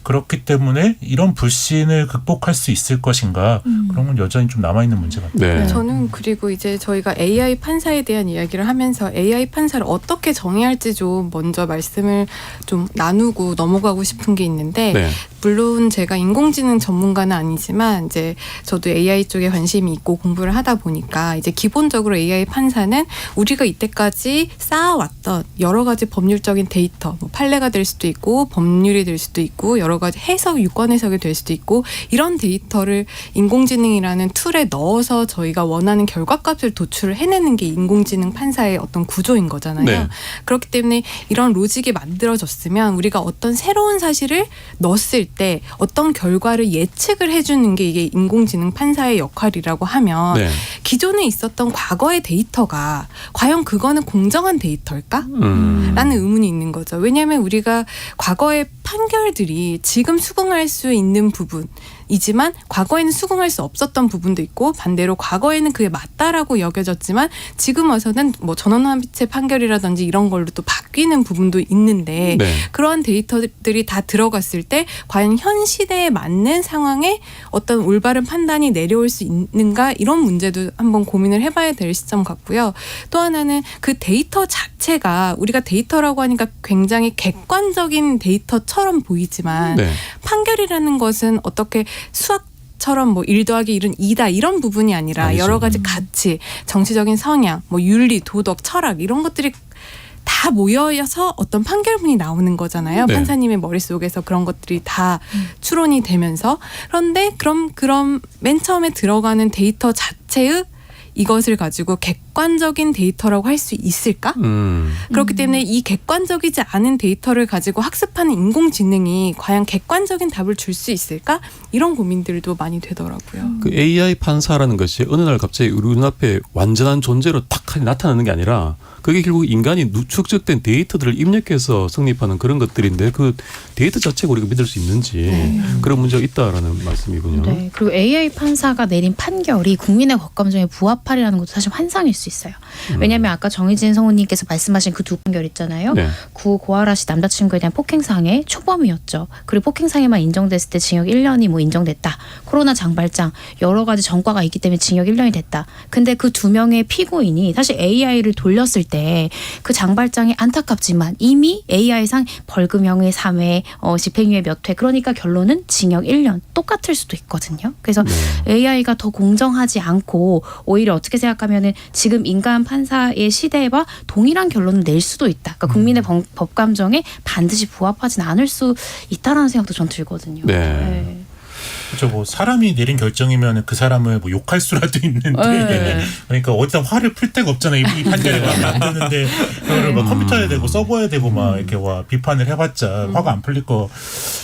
[SPEAKER 5] 그렇기 때문에 이런 불신을 극복할 수 있을 것인가 그런 건 여전히 좀 남아있는 문제 같아요.
[SPEAKER 6] 네.
[SPEAKER 10] 저는 그리고 이제 저희가 AI 판사에 대한 이야기를 하면서 AI 판사를 어떻게 정의할지 좀 먼저 말씀을 좀 나누고 넘어가고 싶은 게 있는데
[SPEAKER 6] 네.
[SPEAKER 10] 물론 제가 인공지능 전문가는 아니지만 이제 저도 AI 쪽에 관심이 있고 공부를 하다 보니까 이제 기본적으로 AI 판사는 우리가 이때까지 쌓아왔던 여러 가지 법률적인 데이터, 뭐 판례가 될 수도 있고 법률이 될 수도 있고 여러 가지 해석, 유권 해석이 될 수도 있고 이런 데이터를 인공지능이라는 툴에 넣어서 저희가 원하는 결과값을 도출을 해내는 게 인공지능 판사의 어떤 구조인 거잖아요.
[SPEAKER 6] 네.
[SPEAKER 10] 그렇기 때문에 이런 로직이 만들어졌으면 우리가 어떤 새로운 사실을 넣었을 때 어떤 결과를 예측을 해주는 게 이게 인공지능 판사의 역할이라고 하면
[SPEAKER 6] 네.
[SPEAKER 10] 기존에 있었던 과거의 데이터가 과연 그거는 공정한 데이터일까? 라는 의문이 있는 거죠. 왜냐하면 우리가 과거의 판결들이 지금 수긍할 수 있는 부분이지만 과거에는 수긍할 수 없었던 부분도 있고 반대로 과거에는 그게 맞다라고 여겨졌지만 지금 와서는 뭐 전원합의체 판결이라든지 이런 걸로 또 바뀌는 부분도 있는데
[SPEAKER 6] 네.
[SPEAKER 10] 그러한 데이터들이 다 들어갔을 때 과연 현 시대에 맞는 상황에 어떤 올바른 판단이 내려올 수 있는가 이런 문제도 한번 고민을 해봐야 될 시점 같고요. 또 하나는 그 데이터 자체가 우리가 데이터라고 하니까 굉장히 객관적인 데이터처럼 보이지만
[SPEAKER 6] 네.
[SPEAKER 10] 판결이라는 것은 어떻게 수학처럼 뭐 1 더하기 1은 2다 이런 부분이 아니라
[SPEAKER 6] 아니죠.
[SPEAKER 10] 여러 가지 가치, 정치적인 성향, 뭐 윤리, 도덕, 철학 이런 것들이 다 모여서 어떤 판결문이 나오는 거잖아요.
[SPEAKER 6] 네.
[SPEAKER 10] 판사님의 머릿속에서 그런 것들이 다 추론이 되면서 그런데 그럼 맨 처음에 들어가는 데이터 자체의 이것을 가지고 객관적인 데이터라고 할 수 있을까? 그렇기 때문에 이 객관적이지 않은 데이터를 가지고 학습하는 인공지능이 과연 객관적인 답을 줄 수 있을까? 이런 고민들도 많이 되더라고요.
[SPEAKER 6] 그 AI 판사라는 것이 어느 날 갑자기 우리 눈앞에 완전한 존재로 딱 나타나는 게 아니라 그게 결국 인간이 축적된 데이터들을 입력해서 성립하는 그런 것들인데 그 데이터 자체가 우리가 믿을 수 있는지 그런 문제가 있다라는 말씀이군요.
[SPEAKER 8] 네. 그리고 AI 판사가 내린 판결이 국민의 법감정에 부합하리라는 것도 사실 환상일 수 있어요. 왜냐하면 아까 정의진 성우님께서 말씀하신 그 두 판결 있잖아요.
[SPEAKER 6] 네.
[SPEAKER 8] 구 고아라 씨 남자친구에 대한 폭행상해 초범이었죠. 그리고 폭행상해만 인정됐을 때 징역 1년이 뭐 인정됐다. 코로나 장발장 여러 가지 전과가 있기 때문에 징역 1년이 됐다. 근데 그 두 명의 피고인이 사실 AI를 돌렸을 때 그 장발장이 안타깝지만 이미 AI상 벌금형의 3회, 집행유예 몇 회 그러니까 결론은 징역 1년 똑같을 수도 있거든요. 그래서 AI가 더 공정하지 않고 오히려 어떻게 생각하면은 지금 인간 판사의 시대와 동일한 결론을 낼 수도 있다. 그러니까 국민의 법감정에 반드시 부합하진 않을 수 있다라는 생각도 전 들거든요.
[SPEAKER 6] 네.
[SPEAKER 5] 그렇죠. 뭐 사람이 내린 결정이면 그 사람을 뭐 욕할 수라도 있는데
[SPEAKER 8] 네.
[SPEAKER 5] 그러니까 어디다 화를 풀 데가 없잖아요. 이 판결이 마음에 안 드는데 그거를 막 컴퓨터에 대고 서버에 대고 막 이렇게 와 비판을 해봤자 화가 안 풀릴 것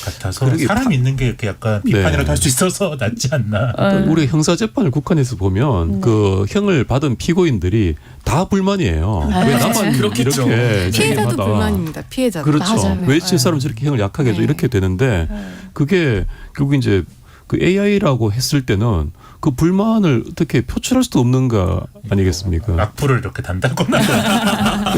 [SPEAKER 5] 같아서
[SPEAKER 6] 그러게
[SPEAKER 5] 사람이 있는 게 이렇게 약간 비판이라도 할 수 있어서 낫지 않나.
[SPEAKER 6] 우리 형사 재판을 국한에서 보면 그 형을 받은 피고인들이 다 불만이에요. 왜 나만
[SPEAKER 9] 그렇겠죠.
[SPEAKER 6] 이렇게
[SPEAKER 10] 피해자도
[SPEAKER 6] 책임하다.
[SPEAKER 10] 불만입니다. 피해자도.
[SPEAKER 6] 그렇죠.
[SPEAKER 8] 맞아요.
[SPEAKER 6] 왜 저 사람 저렇게 형을 약하게 해줘 이렇게 되는데 그게 결국 이제 그 AI라고 했을 때는 그 불만을 어떻게 표출할 수도 없는 거 아니겠습니까?
[SPEAKER 5] 악플을 이렇게 단다거나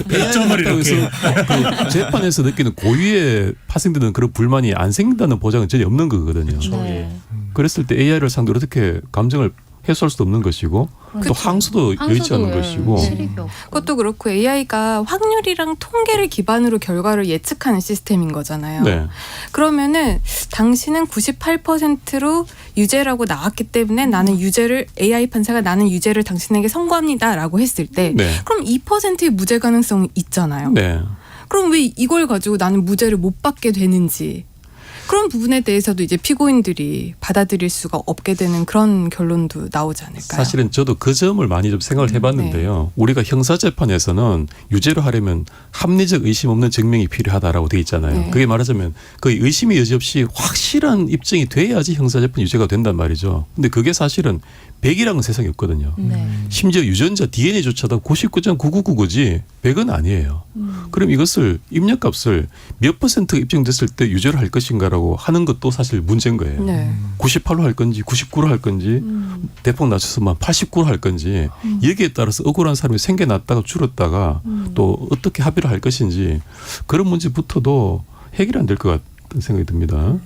[SPEAKER 5] 별점을 이렇게
[SPEAKER 6] 그 재판에서 느끼는 고유에 파생되는 그런 불만이 안 생긴다는 보장은 전혀 없는 거거든요.
[SPEAKER 5] 네.
[SPEAKER 6] 그랬을 때 AI를 상대로 어떻게 감정을 해소할 수도 없는 것이고 또 항소도 여의치 않는 것이고
[SPEAKER 10] 그것도 그렇고 AI가 확률이랑 통계를 기반으로 결과를 예측하는 시스템인 거잖아요.
[SPEAKER 6] 네.
[SPEAKER 10] 그러면은 당신은 98%로 유죄라고 나왔기 때문에 나는 유죄를 AI 판사가 나는 유죄를 당신에게 선고합니다라고 했을 때
[SPEAKER 6] 네.
[SPEAKER 10] 그럼 2%의 무죄 가능성이 있잖아요.
[SPEAKER 6] 네.
[SPEAKER 10] 그럼 왜 이걸 가지고 나는 무죄를 못 받게 되는지 그런 부분에 대해서도 이제 피고인들이 받아들일 수가 없게 되는 그런 결론도 나오지 않을까요?
[SPEAKER 6] 사실은 저도 그 점을 많이 좀 생각을 해봤는데요. 우리가 형사재판에서는 유죄로 하려면 합리적 의심 없는 증명이 필요하다라고 돼 있잖아요. 그게 말하자면 거의 의심의 여지 없이 확실한 입증이 돼야지 형사재판 유죄가 된단 말이죠. 근데 그게 사실은 100이라는 세상이 없거든요. 심지어 유전자 DNA조차도 99.9999지 100은 아니에요. 그럼 이것을 입력값을 몇 %가 입증됐을 때 유죄를 할 것인가라고 하는 것도 사실 문제인 거예요. 98로 할 건지 99로 할 건지 대폭 낮춰서만 89로 할 건지 여기에 따라서 억울한 사람이 생겨났다가 줄었다가 또 어떻게 합의를 할 것인지 그런 문제부터도 해결이 안 될 것 같은 생각이 듭니다.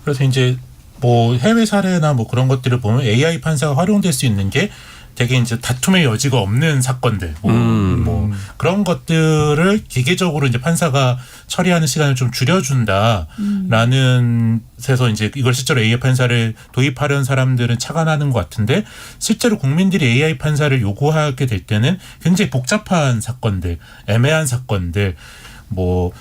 [SPEAKER 5] 그래서 이제 뭐 해외 사례나 뭐 그런 것들을 보면 AI 판사가 활용될 수 있는 게 되게 이제 다툼의 여지가 없는 사건들, 뭐 그런 것들을 기계적으로 이제 판사가 처리하는 시간을 좀 줄여준다라는 데서 이제 이걸 실제로 AI 판사를 도입하려는 사람들은 착안하는 것 같은데 실제로 국민들이 AI 판사를 요구하게 될 때는 굉장히 복잡한 사건들, 애매한 사건들, 뭐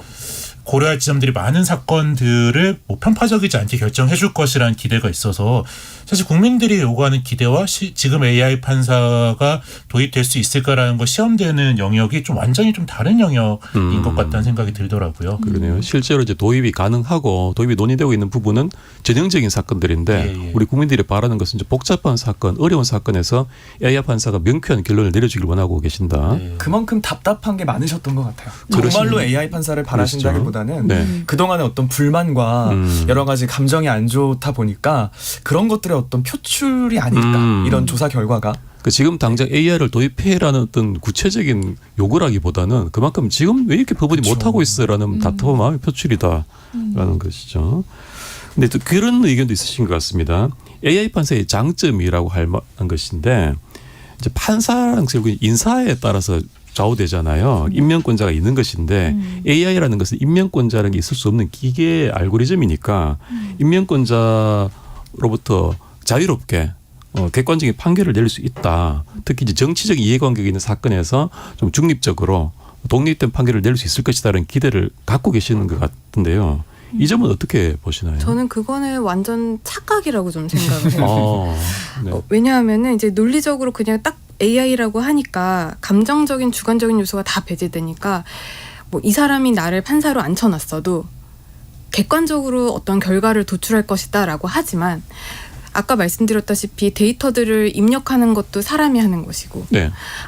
[SPEAKER 5] 고려할 지점들이 많은 사건들을 뭐 편파적이지 않게 결정해 줄 것이라는 기대가 있어서 사실 국민들이 요구하는 기대와 지금 AI 판사가 도입될 수 있을까라는 거 시험되는 영역이 좀 완전히 좀 다른 영역인 것 같다는 생각이 들더라고요.
[SPEAKER 6] 그러네요. 실제로 이제 도입이 가능하고 도입이 논의되고 있는 부분은 전형적인 사건들인데 우리 국민들이 바라는 것은 이제 복잡한 사건, 어려운 사건에서 AI 판사가 명쾌한 결론을 내려주길 원하고 계신다.
[SPEAKER 9] 그만큼 답답한 게 많으셨던 것 같아요. 정말로 AI 판사를 바라신다기보다는 그동안의 어떤 불만과 여러 가지 감정이 안 좋다 보니까 그런 것들의 어떤 표출이 아닐까 이런 조사 결과가.
[SPEAKER 6] 지금 당장 AI를 도입해라는 어떤 구체적인 요구라기보다는 그만큼 지금 왜 이렇게 법원이 못하고 있어라는 답답한 마음의 표출이다라는 것이죠. 근데 또 그런 의견도 있으신 것 같습니다. AI 판사의 장점이라고 할 만한 것인데 이제 판사랑 결국 인사에 따라서 좌우되잖아요. 임명권자가 있는 것인데 AI라는 것은 임명권자라는 게 있을 수 없는 기계 알고리즘이니까 임명권자로부터 자유롭게 객관적인 판결을 내릴 수 있다. 특히 이제 정치적 이해관계가 있는 사건에서 좀 중립적으로 독립된 판결을 내릴 수 있을 것이다라는 기대를 갖고 계시는 것 같은데요. 이 점은 어떻게 보시나요?
[SPEAKER 10] 저는 그거는 완전 착각이라고 좀 생각을 해요.
[SPEAKER 6] 네.
[SPEAKER 10] 왜냐하면은 이제 논리적으로 그냥 딱 AI라고 하니까 감정적인 주관적인 요소가 다 배제되니까 뭐 이 사람이 나를 판사로 앉혀놨어도 객관적으로 어떤 결과를 도출할 것이다라고 하지만 아까 말씀드렸다시피 데이터들을 입력하는 것도 사람이 하는 것이고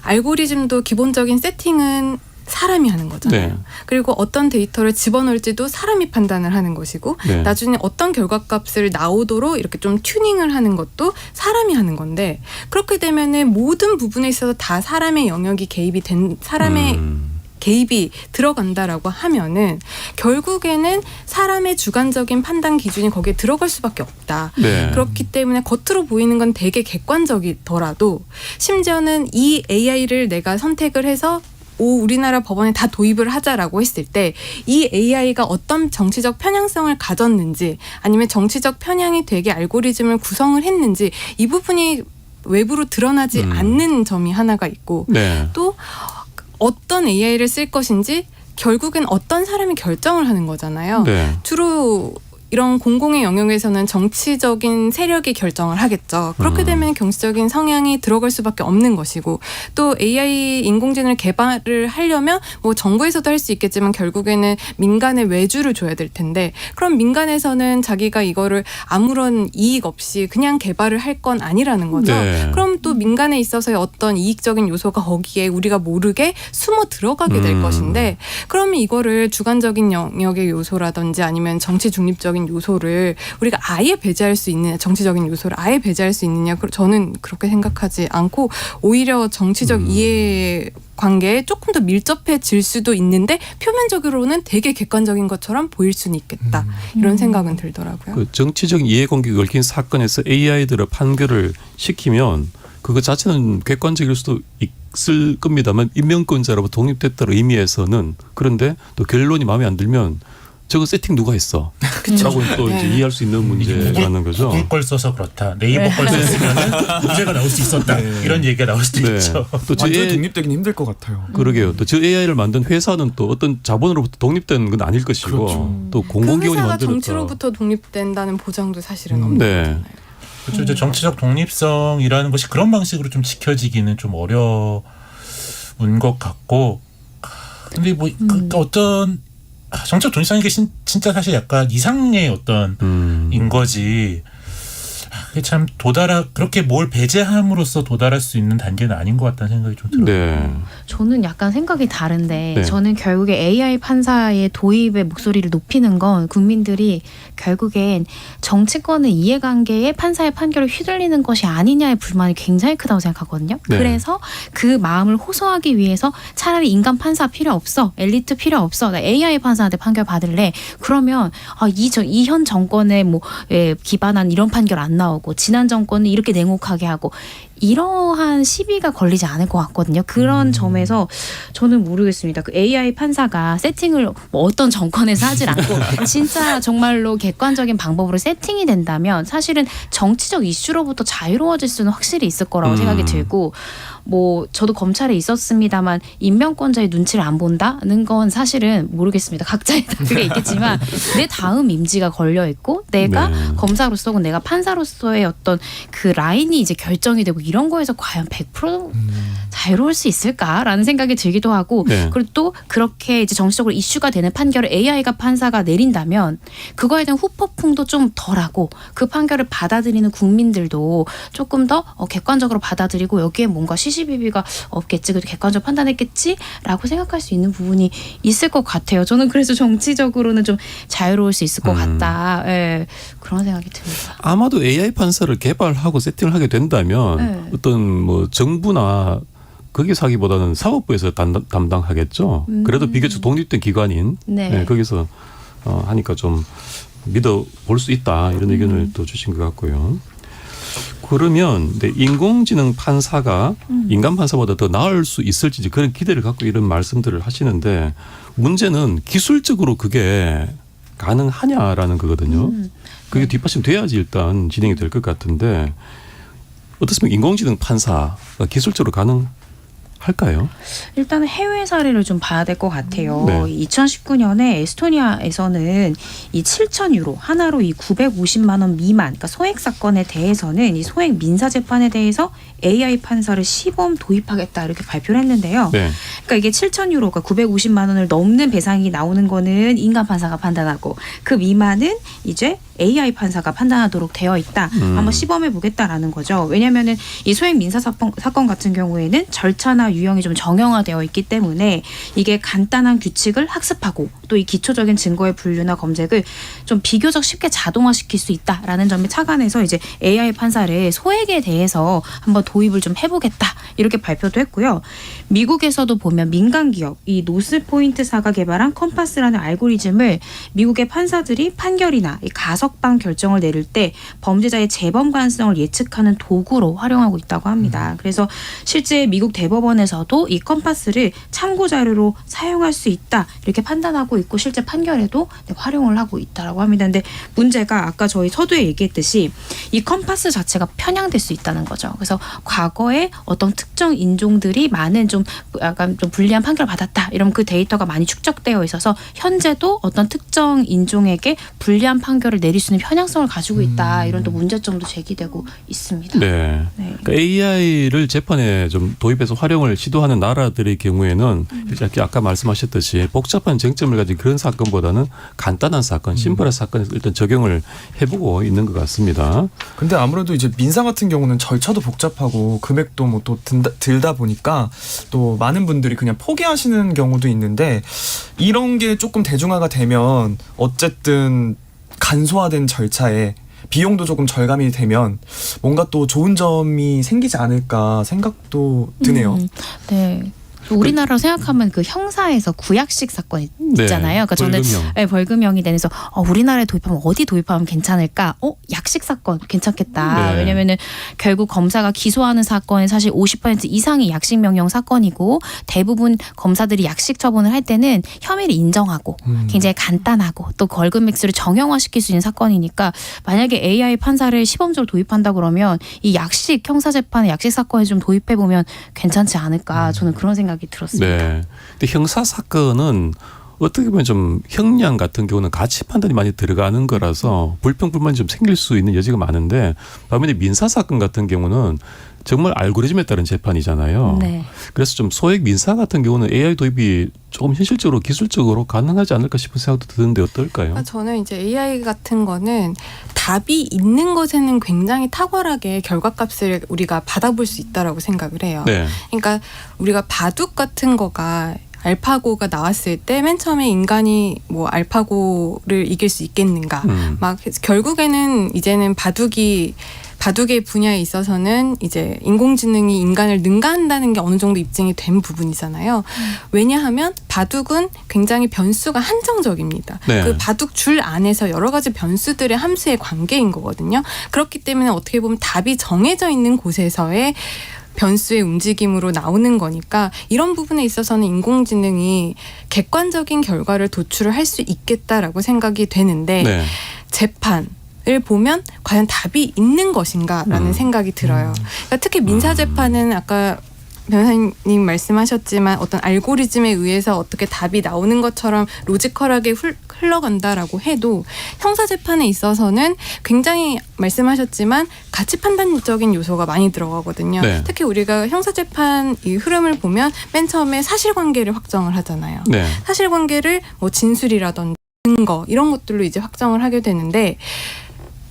[SPEAKER 10] 알고리즘도 기본적인 세팅은 사람이 하는 거잖아요. 그리고 어떤 데이터를 집어넣을지도 사람이 판단을 하는 것이고 나중에 어떤 결과값을 나오도록 이렇게 좀 튜닝을 하는 것도 사람이 하는 건데 그렇게 되면은 모든 부분에 있어서 다 사람의 영역이 개입이 된 사람의 개입이 들어간다라고 하면은 결국에는 사람의 주관적인 판단 기준이 거기에 들어갈 수밖에 없다. 그렇기 때문에 겉으로 보이는 건 되게 객관적이더라도 심지어는 이 AI를 내가 선택을 해서 우리나라 법원에 다 도입을 하자라고 했을 때 이 AI가 어떤 정치적 편향성을 가졌는지 아니면 정치적 편향이 되게 알고리즘을 구성을 했는지 이 부분이 외부로 드러나지 않는 점이 하나가 있고 또 어떤 AI를 쓸 것인지 결국엔 어떤 사람이 결정을 하는 거잖아요. 주로 이런 공공의 영역에서는 정치적인 세력이 결정을 하겠죠. 그렇게 되면 정치적인 성향이 들어갈 수밖에 없는 것이고 또 AI 인공지능을 개발을 하려면 뭐 정부에서도 할 수 있겠지만 결국에는 민간의 외주를 줘야 될 텐데 그럼 민간에서는 자기가 이거를 아무런 이익 없이 그냥 개발을 할 건 아니라는 거죠. 그럼 또 민간에 있어서의 어떤 이익적인 요소가 거기에 우리가 모르게 숨어 들어가게 될 것인데 그러면 이거를 주관적인 영역의 요소라든지 아니면 정치 중립적인 요소를 우리가 아예 배제할 수 있느냐 정치적인 요소를 아예 배제할 수 있느냐 저는 그렇게 생각하지 않고 오히려 정치적 이해 관계에 조금 더 밀접해질 수도 있는데 표면적으로는 되게 객관적인 것처럼 보일 수는 있겠다 이런 생각은 들더라고요.
[SPEAKER 6] 그 정치적 이해관계가 얽힌 사건에서 AI들을 판결을 시키면 그거 자체는 객관적일 수도 있을 겁니다만 임명권자로부터 독립됐다는 의미에서는 그런데 또 결론이 마음에 안 들면 저거 세팅 누가 했어? 라고 또 이제 이해할 수 있는 문제라는 거죠.
[SPEAKER 5] 구글 걸 써서 그렇다. 네이버 걸 썼으면 문제가 나올 수 있었다. 이런 얘기가 나올 수도 있죠.
[SPEAKER 9] 또 완전히 독립되긴 힘들 것 같아요.
[SPEAKER 6] 그러게요. 또 저 AI를 만든 회사는 또 어떤 자본으로부터 독립된 건 아닐 것이고
[SPEAKER 9] 그렇죠.
[SPEAKER 6] 또 공공기관이
[SPEAKER 10] 그 회사가
[SPEAKER 6] 만들었다.
[SPEAKER 10] 정치로부터 독립된다는 보장도 사실은 없는
[SPEAKER 6] 네.
[SPEAKER 10] 거잖아요.
[SPEAKER 5] 그렇죠. 이제 정치적 독립성이라는 것이 그런 방식으로 좀 지켜지기는 좀 어려운 것 같고, 근데 뭐 어떤 정치적 독립성이 게 진짜 사실 약간 이상의 어떤 인 거지. 그게 참 그렇게 뭘 배제함으로써 도달할 수 있는 단계는 아닌 것 같다는 생각이 좀 들어요.
[SPEAKER 6] 네.
[SPEAKER 8] 저는 약간 생각이 다른데
[SPEAKER 6] 네.
[SPEAKER 8] 저는 결국에 AI 판사의 도입의 목소리를 높이는 건 국민들이 결국엔 정치권의 이해관계에 판사의 판결을 휘둘리는 것이 아니냐의 불만이 굉장히 크다고 생각하거든요.
[SPEAKER 6] 네.
[SPEAKER 8] 그래서 그 마음을 호소하기 위해서 차라리 인간 판사 필요 없어, 엘리트 필요 없어, 나 AI 판사한테 판결 받을래. 그러면 이 현 정권에 기반한 이런 판결 안 나오고 지난 정권은 이렇게 냉혹하게 하고 이러한 시비가 걸리지 않을 것 같거든요. 그런 점에서 저는 모르겠습니다. 그 AI 판사가 세팅을 어떤 정권에서 하질 않고 진짜 정말로 객관적인 방법으로 세팅이 된다면 사실은 정치적 이슈로부터 자유로워질 수는 확실히 있을 거라고 생각이 들고, 저도 검찰에 있었습니다만 임명권자의 눈치를 안 본다는 건 사실은 모르겠습니다. 각자의 그게 있겠지만 내 다음 임지가 걸려 있고 내가 검사로서 혹은 내가 판사로서의 어떤 그 라인이 이제 결정이 되고 이런 거에서 과연 100% 자유로울 수 있을까라는 생각이 들기도 하고, 그리고 또 그렇게 이제 정치적으로 이슈가 되는 판결을 AI가 판사가 내린다면 그거에 대한 후폭풍도 좀 덜하고 그 판결을 받아들이는 국민들도 조금 더 객관적으로 받아들이고 여기에 뭔가 시시비비가 없겠지, 그래도 객관적으로 판단했겠지라고 생각할 수 있는 부분이 있을 것 같아요. 저는 그래서 정치적으로는 좀 자유로울 수 있을 것 같다. 예, 그런 생각이 듭니다.
[SPEAKER 6] 아마도 AI 판사를 개발하고 세팅을 하게 된다면 어떤 정부나 거기서 하기보다는 사법부에서 담당하겠죠. 그래도 비교적 독립된 기관인 거기서 하니까 좀 믿어볼 수 있다, 이런 의견을 또 주신 것 같고요. 그러면 인공지능 판사가 인간 판사보다 더 나을 수 있을지 그런 기대를 갖고 이런 말씀들을 하시는데, 문제는 기술적으로 그게 가능하냐라는 거거든요. 그게 뒷받침돼야지 일단 진행이 될 것 같은데, 어떻습니까? 인공지능 판사가 기술적으로 가능할까요?
[SPEAKER 8] 일단 해외 사례를 좀 봐야 될 것 같아요. 2019년에 에스토니아에서는 이 7,000유로 하나로 이 950만 원 미만, 그러니까 소액 사건에 대해서는 이 소액 민사 재판에 대해서 AI 판사를 시범 도입하겠다 이렇게 발표를 했는데요. 그러니까 이게 7,000유로가 950만 원을 넘는 배상이 나오는 거는 인간 판사가 판단하고 그 미만은 이제 AI 판사가 판단하도록 되어 있다. 한번 시범해 보겠다라는 거죠. 왜냐하면은 이 소액 민사 사건 같은 경우에는 절차나 유형이 좀 정형화되어 있기 때문에 이게 간단한 규칙을 학습하고 또 이 기초적인 증거의 분류나 검색을 좀 비교적 쉽게 자동화시킬 수 있다라는 점에 착안해서 이제 AI 판사를 소액에 대해서 한번 도입을 좀 해보겠다 이렇게 발표도 했고요. 미국에서도 보면 민간 기업 이 노스포인트사가 개발한 컴파스라는 알고리즘을 미국의 판사들이 판결이나 이 가석방 결정을 내릴 때 범죄자의 재범 가능성을 예측하는 도구로 활용하고 있다고 합니다. 그래서 실제 미국 대법원에서도 이 컴파스를 참고 자료로 사용할 수 있다 이렇게 판단하고 있고 실제 판결에도 활용을 하고 있다라고 합니다. 근데 문제가 아까 저희 서두에 얘기했듯이 이 컴파스 자체가 편향될 수 있다는 거죠. 그래서 과거에 어떤 특정 인종들이 많은 좀 약간 좀 불리한 판결을 받았다 이러면 그 데이터가 많이 축적되어 있어서 현재도 어떤 특정 인종에게 불리한 판결을 내릴 수 있는 편향성을 가지고 있다 이런 또 문제점도 제기되고 있습니다.
[SPEAKER 6] 그러니까 AI를 재판에 좀 도입해서 활용을 시도하는 나라들의 경우에는 아까 말씀하셨듯이 복잡한 쟁점을 가진 그런 사건보다는 간단한 사건, 심플한 사건에서 일단 적용을 해보고 있는 것 같습니다.
[SPEAKER 9] 근데 아무래도 이제 민사 같은 경우는 절차도 복잡하고 금액도 뭐 또 들다 보니까 또 많은 분들이 그냥 포기하시는 경우도 있는데, 이런 게 조금 대중화가 되면 어쨌든 간소화된 절차에 비용도 조금 절감이 되면 뭔가 또 좋은 점이 생기지 않을까 생각도 드네요.
[SPEAKER 8] 네. 우리나라로 생각하면 그 형사에서 구약식 사건 있잖아요. 그러니까 저는
[SPEAKER 6] 벌금형.
[SPEAKER 8] 네, 벌금형이 되면서 우리나라에 도입하면 어디 도입하면 괜찮을까? 약식 사건 괜찮겠다.
[SPEAKER 6] 네.
[SPEAKER 8] 왜냐면은 결국 검사가 기소하는 사건의 사실 50% 이상이 약식 명령 사건이고 대부분 검사들이 약식 처분을 할 때는 혐의를 인정하고 굉장히 간단하고 또 벌금 액수를 정형화시킬 수 있는 사건이니까 만약에 AI 판사를 시범적으로 도입한다 그러면 이 약식 형사 재판의 약식 사건에 좀 도입해 보면 괜찮지 않을까 저는 그런 생각이 들었습니다.
[SPEAKER 6] 네. 근데 형사 사건은 어떻게 보면 좀 형량 같은 경우는 가치 판단이 많이 들어가는 거라서 불평불만이 좀 생길 수 있는 여지가 많은데 반면에 민사 사건 같은 경우는 정말 알고리즘에 따른 재판이잖아요.
[SPEAKER 8] 네.
[SPEAKER 6] 그래서 좀 소액 민사 같은 경우는 AI 도입이 조금 현실적으로 기술적으로 가능하지 않을까 싶은 생각도 드는데 어떨까요?
[SPEAKER 10] 그러니까 저는 이제 AI 같은 거는 답이 있는 것에는 굉장히 탁월하게 결과값을 우리가 받아볼 수 있다라고 생각을 해요.
[SPEAKER 6] 네.
[SPEAKER 10] 그러니까 우리가 바둑 같은 거가 알파고가 나왔을 때 맨 처음에 인간이 뭐 알파고를 이길 수 있겠는가. 막 결국에는 이제는 바둑의 분야에 있어서는 이제 인공지능이 인간을 능가한다는 게 어느 정도 입증이 된 부분이잖아요. 왜냐하면 바둑은 굉장히 변수가 한정적입니다.
[SPEAKER 6] 네.
[SPEAKER 10] 그 바둑 줄 안에서 여러 가지 변수들의 함수의 관계인 거거든요. 그렇기 때문에 어떻게 보면 답이 정해져 있는 곳에서의 변수의 움직임으로 나오는 거니까 이런 부분에 있어서는 인공지능이 객관적인 결과를 도출을 할 수 있겠다라고 생각이 되는데
[SPEAKER 6] 네.
[SPEAKER 10] 재판을 보면 과연 답이 있는 것인가라는 생각이 들어요. 그러니까 특히 민사재판은 아까 변호사님 말씀하셨지만 어떤 알고리즘에 의해서 어떻게 답이 나오는 것처럼 로지컬하게 흘러간다라고 해도 형사재판에 있어서는 굉장히 말씀하셨지만 가치 판단적인 요소가 많이 들어가거든요.
[SPEAKER 6] 네.
[SPEAKER 10] 특히 우리가 형사재판 이 흐름을 보면 맨 처음에 사실관계를 확정을 하잖아요.
[SPEAKER 6] 네.
[SPEAKER 10] 사실관계를 뭐 진술이라든지 증거 이런 것들로 이제 확정을 하게 되는데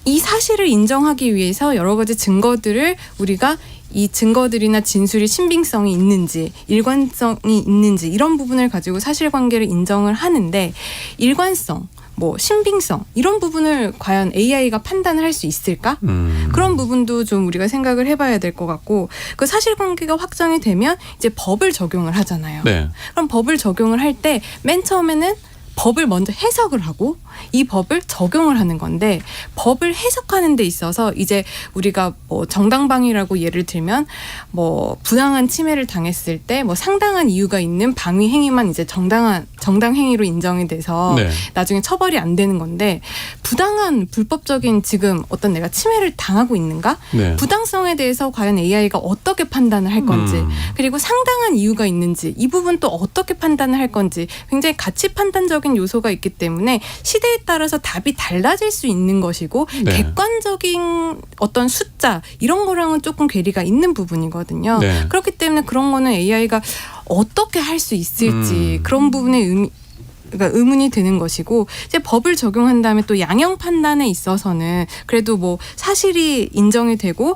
[SPEAKER 10] 이 사실을 인정하기 위해서 여러 가지 증거들을 우리가 이 증거들이나 진술이 신빙성이 있는지 일관성이 있는지 이런 부분을 가지고 사실관계를 인정을 하는데 일관성, 뭐 신빙성 이런 부분을 과연 AI가 판단을 할 수 있을까? 그런 부분도 좀 우리가 생각을 해봐야 될 것 같고 그 사실관계가 확정이 되면 이제 법을 적용을 하잖아요.
[SPEAKER 6] 네.
[SPEAKER 10] 그럼 법을 적용을 할 때 맨 처음에는 법을 먼저 해석을 하고 이 법을 적용을 하는 건데 법을 해석하는 데 있어서 이제 우리가 뭐 정당방위라고 예를 들면 뭐 부당한 침해를 당했을 때 뭐 상당한 이유가 있는 방위 행위만 이제 정당 행위로 인정이 돼서
[SPEAKER 6] 네.
[SPEAKER 10] 나중에 처벌이 안 되는 건데 부당한 불법적인 지금 어떤 내가 침해를 당하고 있는가?
[SPEAKER 6] 네.
[SPEAKER 10] 부당성에 대해서 과연 AI가 어떻게 판단을 할 건지 그리고 상당한 이유가 있는지 이 부분 또 어떻게 판단을 할 건지 굉장히 가치 판단적인 요소가 있기 때문에 시대에 따라서 답이 달라질 수 있는 것이고
[SPEAKER 6] 네.
[SPEAKER 10] 객관적인 어떤 숫자 이런 거랑은 조금 괴리가 있는 부분이거든요.
[SPEAKER 6] 네.
[SPEAKER 10] 그렇기 때문에 그런 거는 AI가 어떻게 할 수 있을지 그런 부분에 그러니까 의문이 드는 것이고 이제 법을 적용한 다음에 또 양형 판단에 있어서는 그래도 뭐 사실이 인정이 되고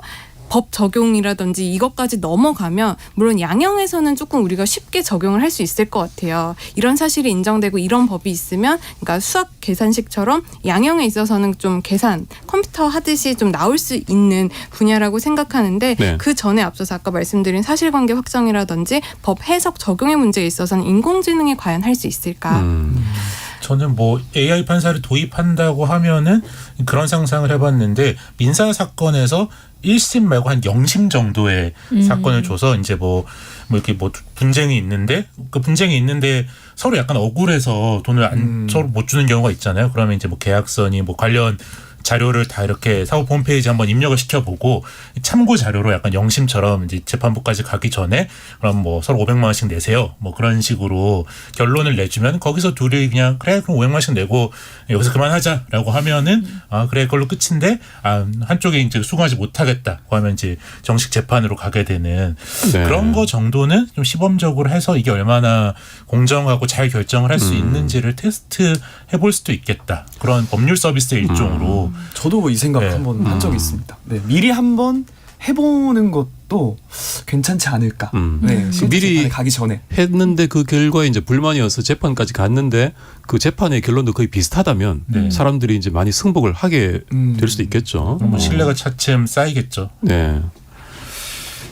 [SPEAKER 10] 법 적용이라든지 이것까지 넘어가면 물론 양형에서는 조금 우리가 쉽게 적용을 할 수 있을 것 같아요. 이런 사실이 인정되고 이런 법이 있으면 그러니까 수학 계산식처럼 양형에 있어서는 좀 계산 컴퓨터 하듯이 좀 나올 수 있는 분야라고 생각하는데
[SPEAKER 6] 네.
[SPEAKER 10] 그 전에 앞서서 아까 말씀드린 사실관계 확정이라든지 법 해석 적용의 문제에 있어서는 인공지능이 과연 할 수 있을까?
[SPEAKER 5] 저는 뭐 AI 판사를 도입한다고 하면은 그런 상상을 해봤는데 민사 사건에서 1심 말고 한 0심 정도의 사건을 줘서 이제 뭐 이렇게 뭐 분쟁이 있는데 그 분쟁이 있는데 서로 약간 억울해서 돈을 서로 못 주는 경우가 있잖아요. 그러면 이제 뭐 계약서니 뭐 관련 자료를 다 이렇게 사법 홈페이지 한번 입력을 시켜보고 참고 자료로 약간 영심처럼 이제 재판부까지 가기 전에 그럼 뭐 서로 500만 원씩 내세요. 뭐 그런 식으로 결론을 내주면 거기서 둘이 그냥 그래 그럼 500만 원씩 내고 여기서 그만하자라고 하면은 아 그래 그걸로 끝인데 아 한쪽이 이제 수긍하지 못하겠다고 하면 이제 정식 재판으로 가게 되는
[SPEAKER 6] 네.
[SPEAKER 5] 그런 거 정도는 좀 시범적으로 해서 이게 얼마나 공정하고 잘 결정을 할 수 있는지를 테스트 해볼 수도 있겠다. 그런 법률 서비스의 일종으로.
[SPEAKER 9] 저도 이 생각
[SPEAKER 5] 네.
[SPEAKER 9] 한번 한 적이 있습니다. 네, 미리 한번 해보는 것도 괜찮지 않을까. 네, 실제
[SPEAKER 6] 미리
[SPEAKER 9] 재판에 가기 전에
[SPEAKER 6] 했는데 그 결과에 이제 불만이어서 재판까지 갔는데 그 재판의 결론도 거의 비슷하다면
[SPEAKER 5] 네.
[SPEAKER 6] 사람들이 이제 많이 승복을 하게 될 수도 있겠죠.
[SPEAKER 5] 뭐 신뢰가 차츰 쌓이겠죠.
[SPEAKER 6] 네.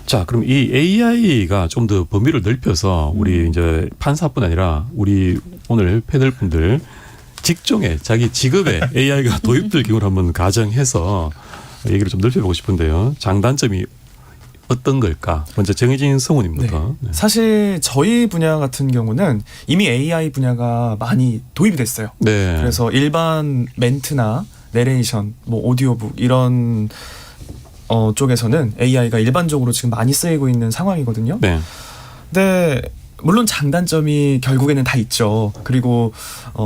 [SPEAKER 6] 자, 그럼 이 AI가 좀 더 범위를 넓혀서 우리 이제 판사뿐 아니라 우리 오늘 패널 분들 직종에 자기 직업에 AI가 도입될 경우를 한번 가정해서 얘기를 좀 넓혀보고 싶은데요. 장단점이 어떤 걸까? 먼저 정혜진 성우님부터.
[SPEAKER 9] 네. 사실 저희 분야 같은 경우는 이미 AI 분야가 많이 도입이 됐어요.
[SPEAKER 6] 네.
[SPEAKER 9] 그래서 일반 멘트나 내레이션, 뭐 오디오북 이런 쪽에서는 AI가 일반적으로 지금 많이 쓰이고 있는 상황이거든요.
[SPEAKER 6] 네.
[SPEAKER 9] 근데 물론 장단점이 결국에는 다 있죠. 그리고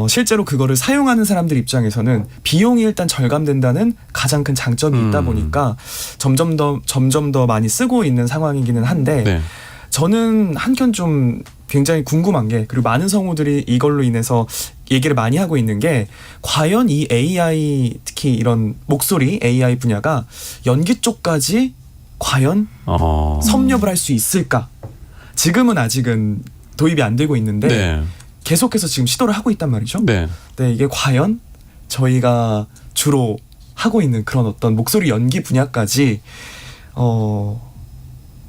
[SPEAKER 9] 실제로 그거를 사용하는 사람들 입장에서는 비용이 일단 절감된다는 가장 큰 장점이 있다 보니까 점점 더 많이 쓰고 있는 상황이기는 한데
[SPEAKER 6] 네.
[SPEAKER 9] 저는 한켠 좀 굉장히 궁금한 게, 그리고 많은 성우들이 이걸로 인해서 얘기를 많이 하고 있는 게, 과연 이 AI, 특히 이런 목소리 AI 분야가 연기 쪽까지 과연 섭렵을 할 수 있을까? 지금은 아직은 도입이 안 되고 있는데
[SPEAKER 6] 네.
[SPEAKER 9] 계속해서 지금 시도를 하고 있단 말이죠.
[SPEAKER 6] 네.
[SPEAKER 9] 네, 이게 과연 저희가 주로 하고 있는 그런 어떤 목소리 연기 분야까지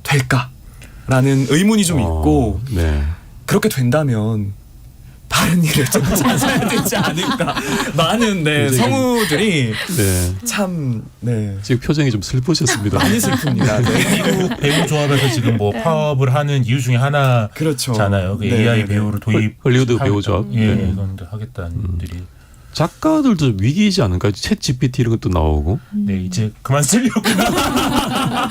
[SPEAKER 9] 될까라는 의문이 좀 있고,
[SPEAKER 6] 네.
[SPEAKER 9] 그렇게 된다면 다른 일을 좀 찾아야 되지 않을까. 많은 성우들이 참
[SPEAKER 6] 지금 표정이 좀 슬프셨습니다.
[SPEAKER 9] 많이 슬픕니다. 네.
[SPEAKER 5] 미국 배우 조합에서 지금 뭐 파업을 하는 이유 중에 하나잖아요.
[SPEAKER 9] 그렇죠.
[SPEAKER 5] 그 AI 배우를 도입.
[SPEAKER 6] 헐리우드 배우 조합.
[SPEAKER 5] 예, 이건 하겠다는 분들이.
[SPEAKER 6] 작가들도 위기이지 않을까요? 챗 GPT 이런 것도 나오고.
[SPEAKER 5] 네, 이제 그만 쓰려고. 맞아요.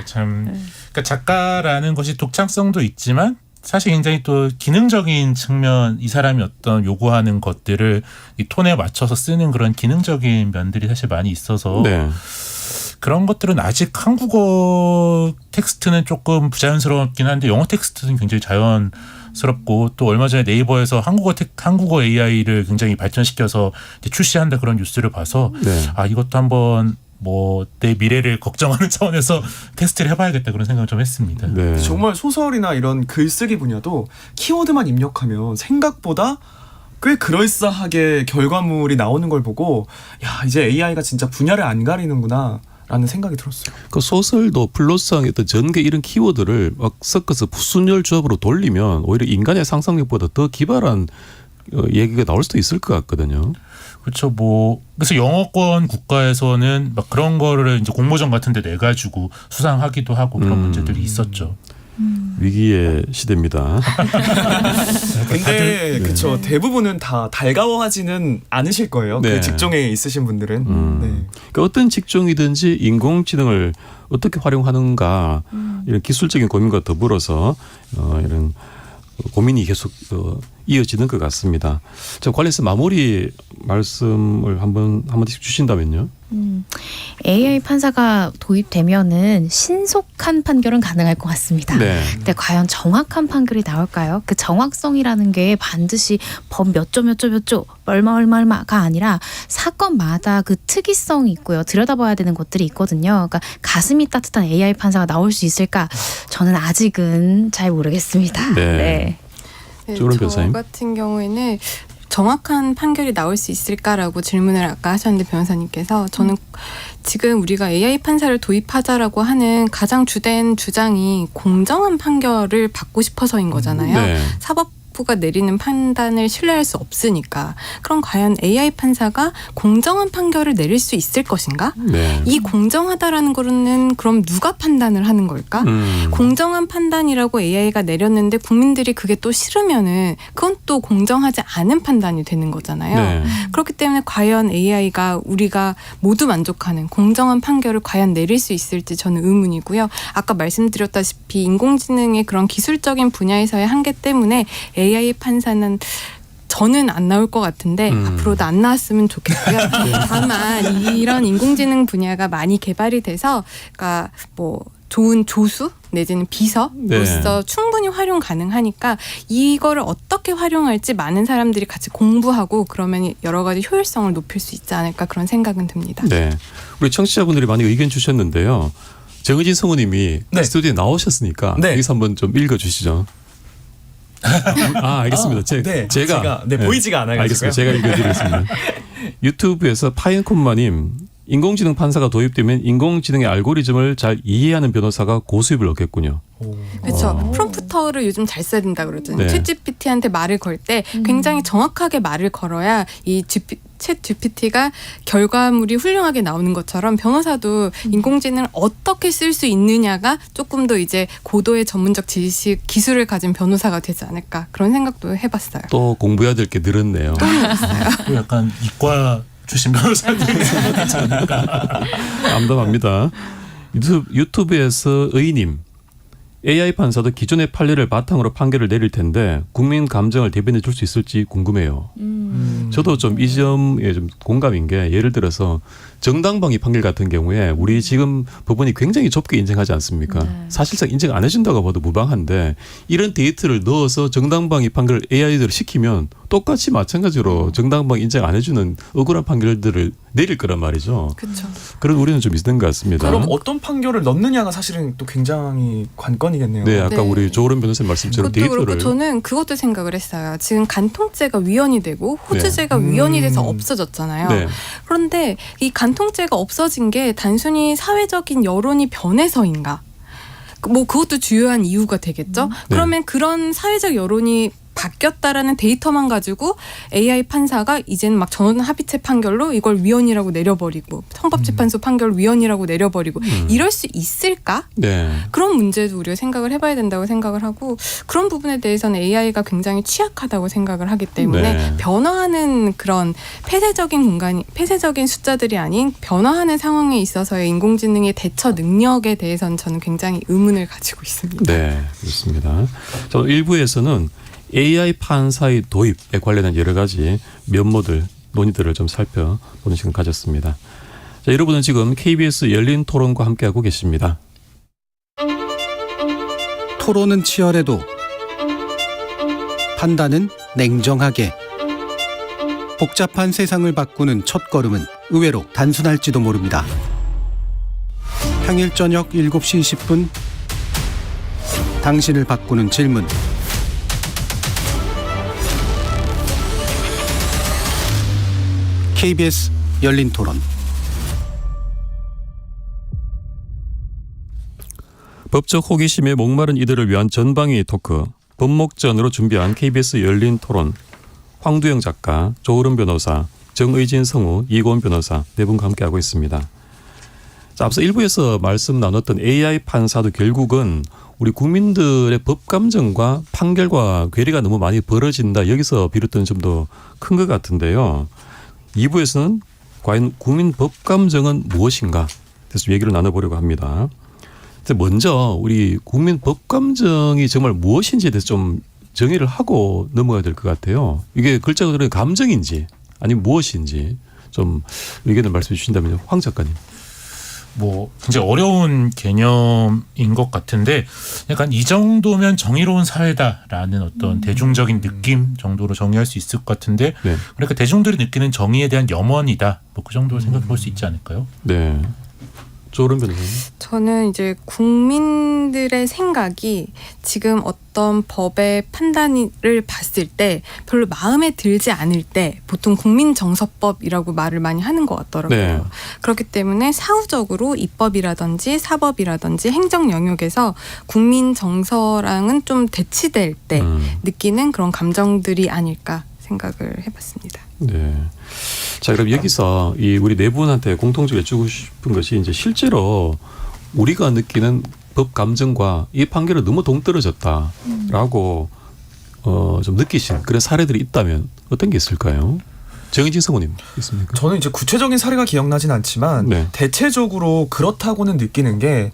[SPEAKER 5] 참. 그러니까 작가라는 것이 독창성도 있지만 사실 굉장히 또 기능적인 측면, 이 사람이 어떤 요구하는 것들을 이 톤에 맞춰서 쓰는 그런 기능적인 면들이 사실 많이 있어서
[SPEAKER 6] 네.
[SPEAKER 5] 그런 것들은 아직 한국어 텍스트는 조금 부자연스럽긴 한데 영어 텍스트는 굉장히 자연스럽고, 또 얼마 전에 네이버에서 한국어 AI를 굉장히 발전시켜서 이제 출시한다 그런 뉴스를 봐서 아, 이것도 한번 뭐 내 미래를 걱정하는 차원에서 테스트를 해봐야겠다 그런 생각을 좀 했습니다.
[SPEAKER 6] 네.
[SPEAKER 9] 정말 소설이나 이런 글쓰기 분야도 키워드만 입력하면 생각보다 꽤 그럴싸하게 결과물이 나오는 걸 보고, 야, 이제 AI가 진짜 분야를 안 가리는구나 라는 생각이 들었어요.
[SPEAKER 6] 그 소설도 플롯상 어떤 전개 이런 키워드를 막 섞어서 순열 조합으로 돌리면 오히려 인간의 상상력보다 더 기발한 얘기가 나올 수도 있을 것 같거든요.
[SPEAKER 5] 그렇죠. 뭐 그래서 영어권 국가에서는 막 그런 거를 이제 공모전 같은 데 내가지고 수상하기도 하고 그런 문제들이 있었죠.
[SPEAKER 6] 위기의 시대입니다.
[SPEAKER 9] 근데 그쵸, 대부분은 다 달가워하지는 않으실 거예요.
[SPEAKER 6] 네.
[SPEAKER 9] 그 직종에 있으신 분들은. 네.
[SPEAKER 6] 그러니까 어떤 직종이든지 인공지능을 어떻게 활용하는가 이런 기술적인 고민과 더불어서 이런 고민이 계속 이어지는 것 같습니다. 자, 관련해서 마무리 말씀을 한마디씩 주신다면요.
[SPEAKER 8] AI 판사가 도입되면은 신속한 판결은 가능할 것 같습니다.
[SPEAKER 6] 네.
[SPEAKER 8] 근데 과연 정확한 판결이 나올까요? 그 정확성이라는 게 반드시 법 몇 조 얼마가 아니라 사건마다 그 특이성이 있고요. 들여다봐야 되는 것들이 있거든요. 그러니까 가슴이 따뜻한 AI 판사가 나올 수 있을까? 저는 아직은 잘 모르겠습니다.
[SPEAKER 6] 네.
[SPEAKER 10] 네,
[SPEAKER 6] 조론
[SPEAKER 10] 저
[SPEAKER 6] 변호사님.
[SPEAKER 10] 같은 경우에는 정확한 판결이 나올 수 있을까라고 질문을 아까 하셨는데, 변호사님께서 저는 지금 우리가 AI 판사를 도입하자라고 하는 가장 주된 주장이 공정한 판결을 받고 싶어서인 거잖아요.
[SPEAKER 6] 네.
[SPEAKER 10] 사법부가 내리는 판단을 신뢰할 수 없으니까. 그럼 과연 AI 판사가 공정한 판결을 내릴 수 있을 것인가?
[SPEAKER 6] 네.
[SPEAKER 10] 이 공정하다라는 거는 그럼 누가 판단을 하는 걸까? 공정한 판단이라고 AI가 내렸는데 국민들이 그게 또 싫으면은 그건 또 공정하지 않은 판단이 되는 거잖아요.
[SPEAKER 6] 네.
[SPEAKER 10] 그렇기 때문에 과연 AI가 우리가 모두 만족하는 공정한 판결을 과연 내릴 수 있을지 저는 의문이고요. 아까 말씀드렸다시피 인공지능의 그런 기술적인 분야에서의 한계 때문에 AI 판사는 저는 안 나올 것 같은데 앞으로도 안 나왔으면 좋겠고요. 다만 이런 인공지능 분야가 많이 개발이 돼서, 그러니까 뭐 좋은 조수 내지는 비서로서 충분히 활용 가능하니까 이거를 어떻게 활용할지 많은 사람들이 같이 공부하고 그러면 여러 가지 효율성을 높일 수 있지 않을까, 그런 생각은 듭니다.
[SPEAKER 6] 네. 우리 청취자분들이 많이 의견 주셨는데요. 정의진 성우님이 스튜디오에 나오셨으니까 여기서 한번 좀 읽어주시죠. 알겠습니다. 제가
[SPEAKER 9] 보이지가 않아요.
[SPEAKER 6] 알겠습니다. 제가 읽어드리겠습니다. 유튜브에서 파인콤마님, 인공지능 판사가 도입되면 인공지능의 알고리즘을 잘 이해하는 변호사가 고수입을 얻겠군요.
[SPEAKER 10] 그렇죠. 프롬프터를 요즘 잘 써야 된다 그러잖아요.
[SPEAKER 6] 네.
[SPEAKER 10] 챗 GPT한테 말을 걸 때 굉장히 정확하게 말을 걸어야 이 챗 GPT가 결과물이 훌륭하게 나오는 것처럼 변호사도 인공지능을 어떻게 쓸 수 있느냐가 조금 더 이제 고도의 전문적 지식, 기술을 가진 변호사가 되지 않을까 그런 생각도 해봤어요.
[SPEAKER 6] 또 공부해야 될 게 늘었네요.
[SPEAKER 5] 약간 이과 출신 변호사들이 되지 않을까.
[SPEAKER 6] 암담합니다. 유튜브에서 의님. AI 판사도 기존의 판례를 바탕으로 판결을 내릴 텐데 국민 감정을 대변해 줄 수 있을지 궁금해요. 저도 좀 이 점에 좀 공감인 게 예를 들어서 정당방위 판결 같은 경우에 우리 지금 법원이 굉장히 좁게 인정하지 않습니까?
[SPEAKER 8] 네.
[SPEAKER 6] 사실상 인정 안 해준다고 봐도 무방한데 이런 데이터를 넣어서 정당방위 판결을 AI대로 시키면 똑같이 마찬가지로 정당방위 인정 안 해주는 억울한 판결들을 내릴 거란 말이죠.
[SPEAKER 10] 그렇죠.
[SPEAKER 6] 그런 우려는 좀 있는 것 같습니다.
[SPEAKER 9] 그럼 어떤 판결을 넣느냐가 사실은 또 굉장히 관건이겠네요.
[SPEAKER 6] 네, 아까
[SPEAKER 10] 네.
[SPEAKER 6] 우리 조은현 변호사님 말씀처럼
[SPEAKER 10] 그것도 그렇고
[SPEAKER 6] 데이터를
[SPEAKER 10] 저는 그것도 생각을 했어요. 지금 간통죄가 위헌이 되고 호주죄가 위헌이 돼서 없어졌잖아요.
[SPEAKER 6] 네.
[SPEAKER 10] 그런데 이 간통죄가 없어진 게 단순히 사회적인 여론이 변해서인가? 뭐 그것도 주요한 이유가 되겠죠. 그러면 그런 사회적 여론이 바뀌었다라는 데이터만 가지고 AI 판사가 이제는 막 전원 합의체 판결로 이걸 위헌이라고 내려버리고 헌법재판소 판결 위헌이라고 내려버리고 이럴 수 있을까?
[SPEAKER 6] 네.
[SPEAKER 10] 그런 문제도 우리가 생각을 해봐야 된다고 생각을 하고 그런 부분에 대해서는 AI가 굉장히 취약하다고 생각을 하기 때문에
[SPEAKER 6] 네.
[SPEAKER 10] 변화하는 그런 폐쇄적인 공간이 폐쇄적인 숫자들이 아닌 변화하는 상황에 있어서의 인공지능의 대처 능력에 대해서는 저는 굉장히 의문을 가지고 있습니다.
[SPEAKER 6] 네, 그렇습니다. 자, 일부에서는 AI 판사의 도입에 관련한 여러 가지 면모들, 논의들을 좀 살펴보는 시간 가졌습니다. 자, 여러분은 지금 KBS 열린 토론과 함께하고 계십니다.
[SPEAKER 11] 토론은 치열해도 판단은 냉정하게. 복잡한 세상을 바꾸는 첫걸음은 의외로 단순할지도 모릅니다. 평일 저녁 7시 20분 당신을 바꾸는 질문. KBS 열린 토론.
[SPEAKER 6] 법적 호기심에 목마른 이들을 위한 전방위 토크, 법목전으로 준비한 KBS 열린 토론. 황두영 작가, 조은현 변호사, 정의진 성우, 이고은 변호사 네 분과 함께하고 있습니다. 자, 앞서 1부에서 말씀 나눴던 AI 판사도 결국은 우리 국민들의 법 감정과 판결과 괴리가 너무 많이 벌어진다. 여기서 비롯된 점도 큰 것 같은데요. 2부에서는 과연 국민 법 감정은 무엇인가? 그래서 얘기를 나눠보려고 합니다. 먼저 우리 국민 법 감정이 정말 무엇인지에 대해서 좀 정의를 하고 넘어가야 될 것 같아요. 이게 글자 그대로 감정인지 아니면 무엇인지 좀 의견을 말씀해 주신다면요. 황 작가님.
[SPEAKER 5] 뭐 굉장히 어려운 개념인 것 같은데 약간 이 정도면 정의로운 사회다라는 어떤 대중적인 느낌 정도로 정의할 수 있을 것 같은데
[SPEAKER 6] 네.
[SPEAKER 5] 그러니까 대중들이 느끼는 정의에 대한 염원이다. 뭐 그 정도로 생각해 볼 수 있지 않을까요?
[SPEAKER 6] 네. 조은현 변호사님.
[SPEAKER 10] 저는 이제 국민들의 생각이 지금 어떤 법의 판단을 봤을 때 별로 마음에 들지 않을 때 보통 국민정서법이라고 말을 많이 하는 것 같더라고요.
[SPEAKER 6] 네.
[SPEAKER 10] 그렇기 때문에 사후적으로 입법이라든지 사법이라든지 행정 영역에서 국민정서랑은 좀 대치될 때 느끼는 그런 감정들이 아닐까 생각을 해봤습니다.
[SPEAKER 6] 네. 자, 그럼 여기서 이 우리 네 분한테 공통적으로 여쭈고 싶은 것이 이제 실제로 우리가 느끼는 법 감정과 이 판결은 너무 동떨어졌다라고 좀 느끼신 그런 사례들이 있다면 어떤 게 있을까요? 정의진 성우님 있습니까?
[SPEAKER 9] 저는 이제 구체적인 사례가 기억나진 않지만
[SPEAKER 6] 네.
[SPEAKER 9] 대체적으로 그렇다고는 느끼는 게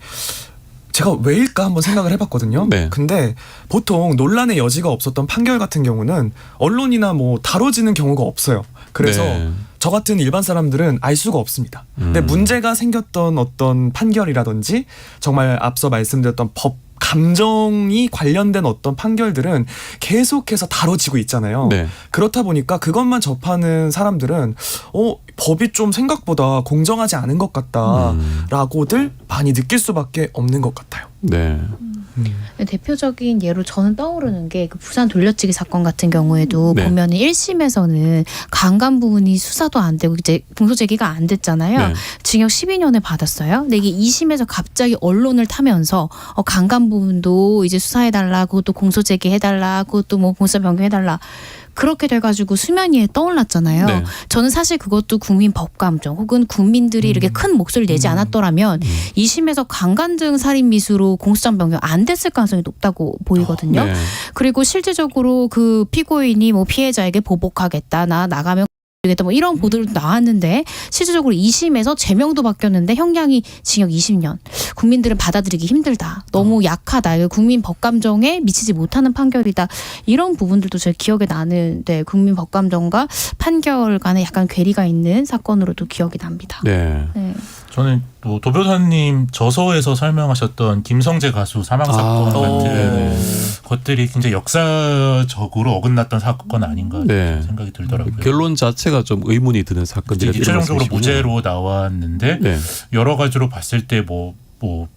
[SPEAKER 9] 제가 왜일까 한번 생각을 해봤거든요.
[SPEAKER 6] 네.
[SPEAKER 9] 근데 보통 논란의 여지가 없었던 판결 같은 경우는 언론이나 뭐 다뤄지는 경우가 없어요. 그래서
[SPEAKER 6] 네.
[SPEAKER 9] 저 같은 일반 사람들은 알 수가 없습니다. 근데 문제가 생겼던 어떤 판결이라든지 정말 앞서 말씀드렸던 법 감정이 관련된 어떤 판결들은 계속해서 다뤄지고 있잖아요.
[SPEAKER 6] 네.
[SPEAKER 9] 그렇다 보니까 그것만 접하는 사람들은 법이 좀 생각보다 공정하지 않은 것 같다라고들 많이 느낄 수밖에 없는 것 같아요.
[SPEAKER 6] 네.
[SPEAKER 8] 대표적인 예로 저는 떠오르는 게 그 부산 돌려치기 사건 같은 경우에도
[SPEAKER 6] 네.
[SPEAKER 8] 보면은 1심에서는 강간 부분이 수사도 안 되고 이제 공소 제기가 안 됐잖아요.
[SPEAKER 6] 네.
[SPEAKER 8] 징역 12년을 받았어요. 근데 이게 2심에서 갑자기 언론을 타면서 강간 부분도 이제 수사해달라, 그것도 공소 제기해달라, 그것도 뭐 공소 변경해달라. 그렇게 돼가지고 수면 위에 떠올랐잖아요.
[SPEAKER 6] 네.
[SPEAKER 8] 저는 사실 그것도 국민 법감정 혹은 국민들이 이렇게 큰 목소리를 내지 않았더라면 2심에서 강간 등 살인 미수로 공소장 변경 안 됐을 가능성이 높다고 보이거든요.
[SPEAKER 6] 네.
[SPEAKER 8] 그리고 실질적으로 그 피고인이 뭐 피해자에게 보복하겠다, 나 나가면 뭐 이런 보도도 나왔는데 실질적으로 2심에서 제명도 바뀌었는데 형량이 징역 20년. 국민들은 받아들이기 힘들다. 너무 약하다. 국민 법감정에 미치지 못하는 판결이다. 이런 부분들도 제 기억에 나는데 국민 법감정과 판결 간에 약간 괴리가 있는 사건으로도 기억이 납니다.
[SPEAKER 6] 네.
[SPEAKER 8] 네.
[SPEAKER 5] 저는 또 도변호사님 저서에서 설명하셨던 김성재 가수 사망 사건 같은 것들이 굉장히 역사적으로 어긋났던 사건 아닌가
[SPEAKER 6] 네.
[SPEAKER 5] 생각이 들더라고요.
[SPEAKER 6] 결론 자체가 좀 의문이 드는 사건들이
[SPEAKER 5] 최종적으로 무죄로 나왔는데
[SPEAKER 6] 네.
[SPEAKER 5] 여러 가지로 봤을 때 뭐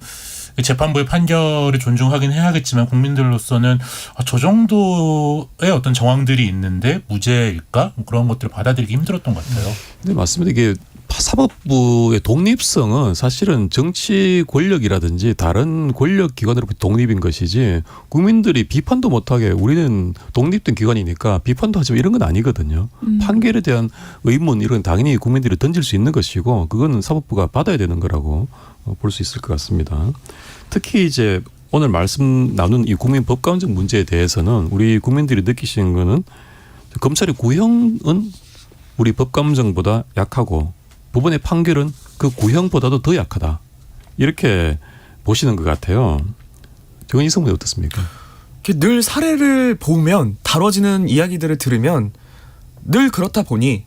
[SPEAKER 5] 재판부의 판결을 존중하긴 해야겠지만 국민들로서는 저 정도의 어떤 정황들이 있는데 무죄일까? 그런 것들을 받아들이기 힘들었던 것 같아요.
[SPEAKER 6] 네, 맞습니다. 이게 사법부의 독립성은 사실은 정치 권력이라든지 다른 권력 기관으로부터 독립인 것이지 국민들이 비판도 못하게 우리는 독립된 기관이니까 비판도 하지만 이런 건 아니거든요. 판결에 대한 의문 이런 건 당연히 국민들이 던질 수 있는 것이고 그거는 사법부가 받아야 되는 거라고 볼 수 있을 것 같습니다. 특히 이제 오늘 말씀 나눈 이 국민 법감정 문제에 대해서는 우리 국민들이 느끼시는 거는 검찰의 구형은 우리 법감정보다 약하고 법원의 판결은 그 구형보다도 더 약하다. 이렇게 보시는 것 같아요. 정은희 성분이 어떻습니까?
[SPEAKER 9] 늘 사례를 보면 다뤄지는 이야기들을 들으면 늘 그렇다 보니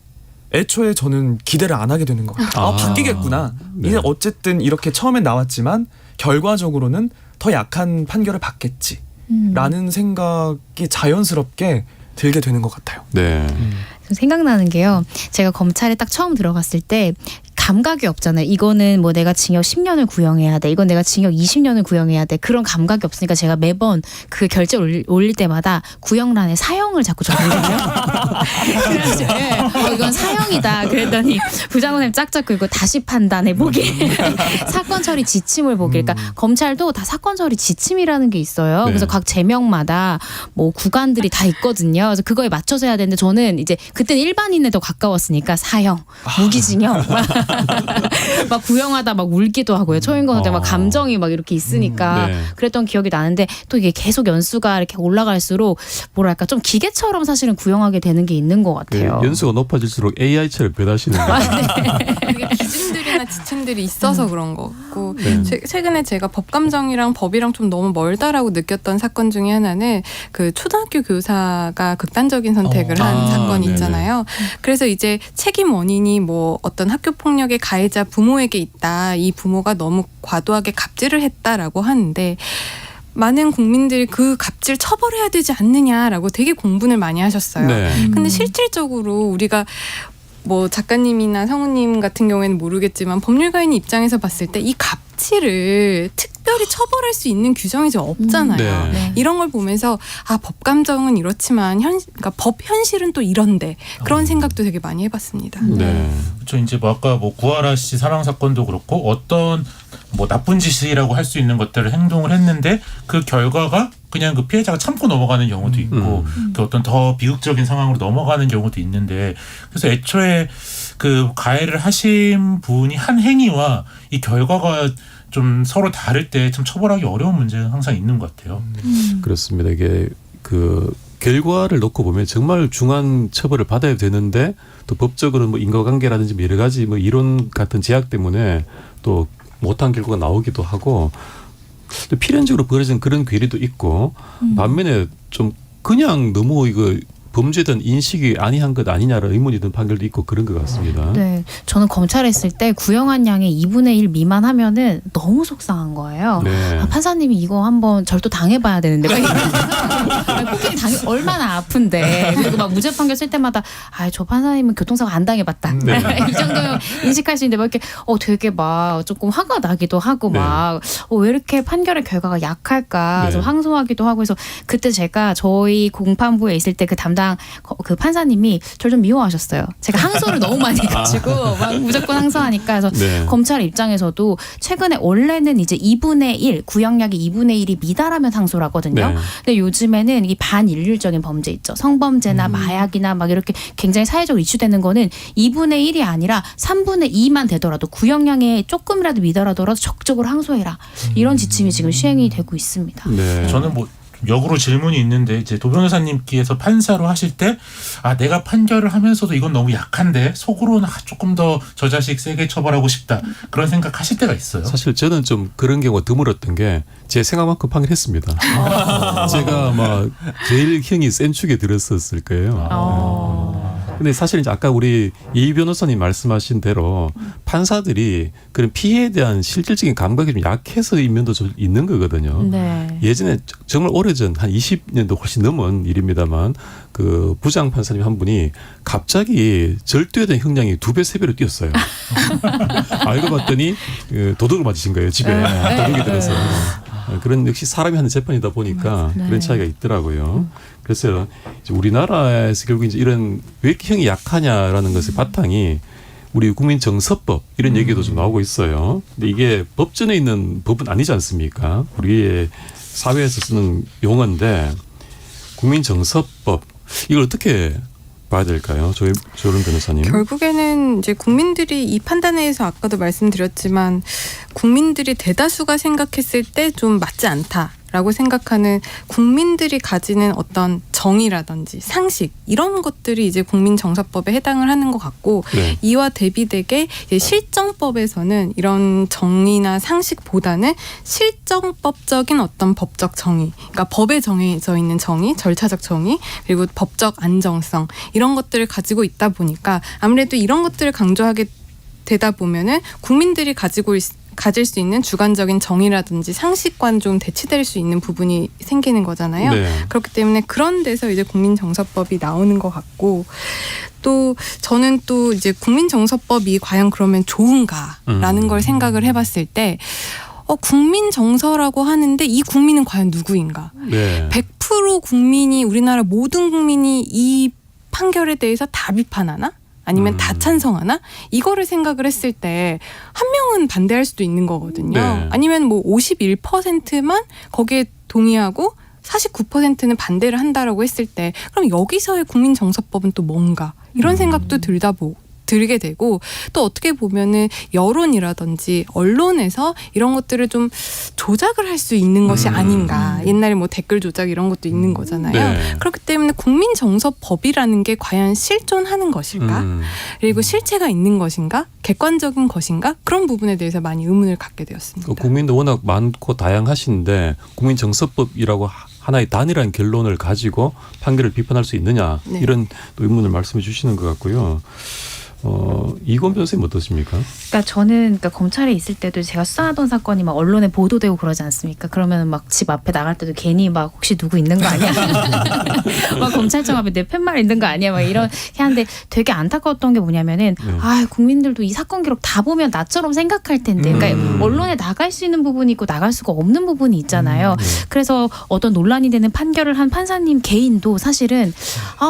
[SPEAKER 9] 애초에 저는 기대를 안 하게 되는 것 같아요. 바뀌겠구나.
[SPEAKER 6] 네.
[SPEAKER 9] 이제 어쨌든 이렇게 처음엔 나왔지만 결과적으로는 더 약한 판결을 받겠지. 라는 생각이 자연스럽게 들게 되는 것 같아요.
[SPEAKER 6] 네.
[SPEAKER 8] 생각나는 게요. 제가 검찰에 딱 처음 들어갔을 때 감각이 없잖아요. 이거는 뭐 내가 징역 10년을 구형해야 돼. 이건 내가 징역 20년을 구형해야 돼. 그런 감각이 없으니까 제가 매번 그 결제 올릴 때마다 구형란에 사형을 자꾸 적거든요. 그래서 이건 사형이다. 그랬더니 부장관님 짝짝 긁고 다시 판단해 보기. 사건 처리 지침을 보기. 그러니까 검찰도 다 사건 처리 지침이라는 게 있어요.
[SPEAKER 6] 네.
[SPEAKER 8] 그래서 각 제명마다 뭐 구간들이 다 있거든요. 그래서 그거에 맞춰서 해야 되는데 저는 이제 그때는 일반인에 더 가까웠으니까 사형, 무기징역 막 구형하다 막 울기도 하고요. 초인권한테 막 감정이 막 이렇게 있으니까
[SPEAKER 6] 네.
[SPEAKER 8] 그랬던 기억이 나는데 또 이게 계속 연수가 이렇게 올라갈수록 뭐랄까 좀 기계처럼 사실은 구형하게 되는 게 있는 것 같아요.
[SPEAKER 6] 연수가 높아질수록 AI처럼 변하시는 거예요.
[SPEAKER 10] 이게 기준들이나 지침들이 있어서 그런 거고
[SPEAKER 6] 네.
[SPEAKER 10] 최근에 제가 법감정이랑 법이랑 좀 너무 멀다라고 느꼈던 사건 중에 하나는 그 초등학교 교사가 극단적인 선택을 한 사건이 있잖아요. 그래서 이제 책임 원인이 뭐 어떤 학교 폭력의 가해자 부모에게 있다. 이 부모가 너무 과도하게 갑질을 했다라고 하는데 많은 국민들이 그 갑질 처벌해야 되지 않느냐라고 되게 공분을 많이 하셨어요.
[SPEAKER 6] 네.
[SPEAKER 10] 근데 실질적으로 우리가 뭐 작가님이나 성우님 같은 경우에는 모르겠지만 법률가인 입장에서 봤을 때 이 갑질을 특별히 처벌할 수 있는 규정이 좀 없잖아요.
[SPEAKER 6] 네.
[SPEAKER 10] 이런 걸 보면서 법감정은 이렇지만 그러니까 법 현실은 또 이런데 그런 생각도 되게 많이 해봤습니다.
[SPEAKER 6] 네.
[SPEAKER 5] 그렇죠. 이제 뭐 아까 뭐 구하라 씨 사망 사건도 그렇고 어떤 뭐 나쁜 짓이라고 할 수 있는 것들을 행동을 했는데 그 결과가 그냥 그 피해자가 참고 넘어가는 경우도 있고 그 어떤 더 비극적인 상황으로 넘어가는 경우도 있는데 그래서 애초에 그 가해를 하신 분이 한 행위와 이 결과가 좀 서로 다를 때 참 처벌하기 어려운 문제는 항상 있는 것 같아요.
[SPEAKER 6] 그렇습니다. 이게 그 결과를 놓고 보면 정말 중한 처벌을 받아야 되는데 또 법적으로는 뭐 인과관계라든지 여러 가지 뭐 이론 같은 제약 때문에 또 못한 결과가 나오기도 하고 또 필연적으로 벌어진 그런 괴리도 있고 반면에 좀 그냥 너무 이거 범죄된 인식이 아니한 것 아니냐라는 의문이 든 판결도 있고 그런 것 같습니다.
[SPEAKER 8] 네, 저는 검찰에 있을 때 구형한 양의 2분의 1 미만 하면은 너무 속상한 거예요.
[SPEAKER 6] 네.
[SPEAKER 8] 아, 판사님이 이거 한번 절도 당해봐야 되는데 코끼리 얼마나 아픈데 그리고 막 무죄 판결 쓸 때마다 저 판사님은 교통사고 안 당해봤다
[SPEAKER 6] 네.
[SPEAKER 8] 이 정도면 인식할 수 있는데 막 이렇게 되게 막 조금 화가 나기도 하고
[SPEAKER 6] 네.
[SPEAKER 8] 막 왜 이렇게 판결의 결과가 약할까
[SPEAKER 6] 네.
[SPEAKER 8] 좀 항소하기도 하고 해서 그때 제가 저희 공판부에 있을 때 그 담당 그 판사님이 저를 좀 미워하셨어요. 제가 항소를 너무 많이 해가지고 막 무조건 항소하니까 그래서
[SPEAKER 6] 네.
[SPEAKER 8] 검찰 입장에서도 최근에 원래는 이제 2분의 1 구형량이 2분의 1이 미달하면 항소라거든요.
[SPEAKER 6] 네.
[SPEAKER 8] 근데 요즘에는 이 반인륜적인 범죄 있죠. 성범죄나 마약이나 막 이렇게 굉장히 사회적으로 이슈되는 거는 2분의 1이 아니라 3분의 2만 되더라도 구형량에 조금이라도 미달하더라도 적극적으로 항소해라. 이런 지침이 지금 시행이 되고 있습니다.
[SPEAKER 6] 네.
[SPEAKER 5] 저는 뭐 역으로 질문이 있는데 이제 도 변호사님께서 판사로 하실 때 내가 판결을 하면서도 이건 너무 약한데 속으로는 조금 더 저 자식 세게 처벌하고 싶다 그런 생각하실 때가 있어요.
[SPEAKER 6] 사실 저는 좀 그런 경우가 드물었던 게 제 생각만큼 판결했습니다. 제가 아마 제일 형이 센 축에 들었었을 거예요. 근데 사실 이제 아까 우리 이 변호사님 말씀하신 대로 판사들이 그런 피해에 대한 실질적인 감각이 좀 약해서 면도 좀 있는 거거든요.
[SPEAKER 8] 네.
[SPEAKER 6] 예전에 정말 오래전 한 20년도 훨씬 넘은 일입니다만 그 부장 판사님 한 분이 갑자기 절도에 대한 형량이 2배, 3배로 뛰었어요. 알고 봤더니 도둑을 맞으신 거예요. 집에 도둑이 들어서. 그런 역시 사람이 하는 재판이다 보니까 그런 차이가 있더라고요. 그래서 이제 우리나라에서 결국 이제 이런 왜 이렇게 형이 약하냐라는 것의 바탕이 우리 국민정서법 이런 얘기도 좀 나오고 있어요. 근데 이게 법전에 있는 법은 아니지 않습니까? 우리의 사회에서 쓰는 용어인데 국민정서법 이걸 어떻게 봐야 될까요? 조론 변호사님.
[SPEAKER 10] 결국에는 이제 국민들이 이 판단에 대해서 아까도 말씀드렸지만 국민들이 대다수가 생각했을 때 좀 맞지 않다라고 생각하는 국민들이 가지는 어떤 정의라든지 상식 이런 것들이 이제 국민정서법에 해당을 하는 것 같고
[SPEAKER 6] 네.
[SPEAKER 10] 이와 대비되게 이제 실정법에서는 이런 정의나 상식보다는 실정법적인 어떤 법적 정의, 그러니까 법에 정해져 있는 정의, 절차적 정의, 그리고 법적 안정성 이런 것들을 가지고 있다 보니까 아무래도 이런 것들을 강조하게 되다 보면은 국민들이 가질 수 있는 주관적인 정의라든지 상식과는 좀 대치될 수 있는 부분이 생기는 거잖아요.
[SPEAKER 6] 네.
[SPEAKER 10] 그렇기 때문에 그런 데서 이제 국민정서법이 나오는 것 같고 또 저는 또 이제 국민정서법이 과연 그러면 좋은가라는 걸 생각을 해봤을 때 국민정서라고 하는데 이 국민은 과연 누구인가?
[SPEAKER 6] 네.
[SPEAKER 10] 100% 국민이 우리나라 모든 국민이 이 판결에 대해서 다 비판하나? 아니면 다 찬성하나? 이거를 생각을 했을 때 한 명은 반대할 수도 있는 거거든요.
[SPEAKER 6] 네.
[SPEAKER 10] 아니면 뭐 51%만 거기에 동의하고 49%는 반대를 한다라고 했을 때 그럼 여기서의 국민정서법은 또 뭔가? 이런 생각도 들게 되고 또 어떻게 보면은 여론이라든지 언론에서 이런 것들을 좀 조작을 할 수 있는 것이 아닌가. 옛날에 뭐 댓글 조작 이런 것도 있는 거잖아요.
[SPEAKER 6] 네.
[SPEAKER 10] 그렇기 때문에 국민정서법이라는 게 과연 실존하는 것일까? 그리고 실체가 있는 것인가? 객관적인 것인가? 그런 부분에 대해서 많이 의문을 갖게 되었습니다.
[SPEAKER 6] 국민도 워낙 많고 다양하신데 국민정서법이라고 하나의 단일한 결론을 가지고 판결을 비판할 수 있느냐
[SPEAKER 10] 네.
[SPEAKER 6] 이런 또 의문을 말씀해 주시는 것 같고요. 이건 변호사님 어떠십니까?
[SPEAKER 8] 그러니까 저는 검찰에 있을 때도 제가 수사하던 사건이 막 언론에 보도되고 그러지 않습니까? 그러면 막 집 앞에 나갈 때도 괜히 막 혹시 누구 있는 거 아니야? 막 검찰청 앞에 내 팻말 있는 거 아니야? 막 이런 하는데 되게 안타까웠던 게 뭐냐면은 국민들도 이 사건 기록 다 보면 나처럼 생각할 텐데, 그러니까 언론에 나갈 수 있는 부분이 있고 나갈 수가 없는 부분이 있잖아요. 그래서 어떤 논란이 되는 판결을 한 판사님 개인도 사실은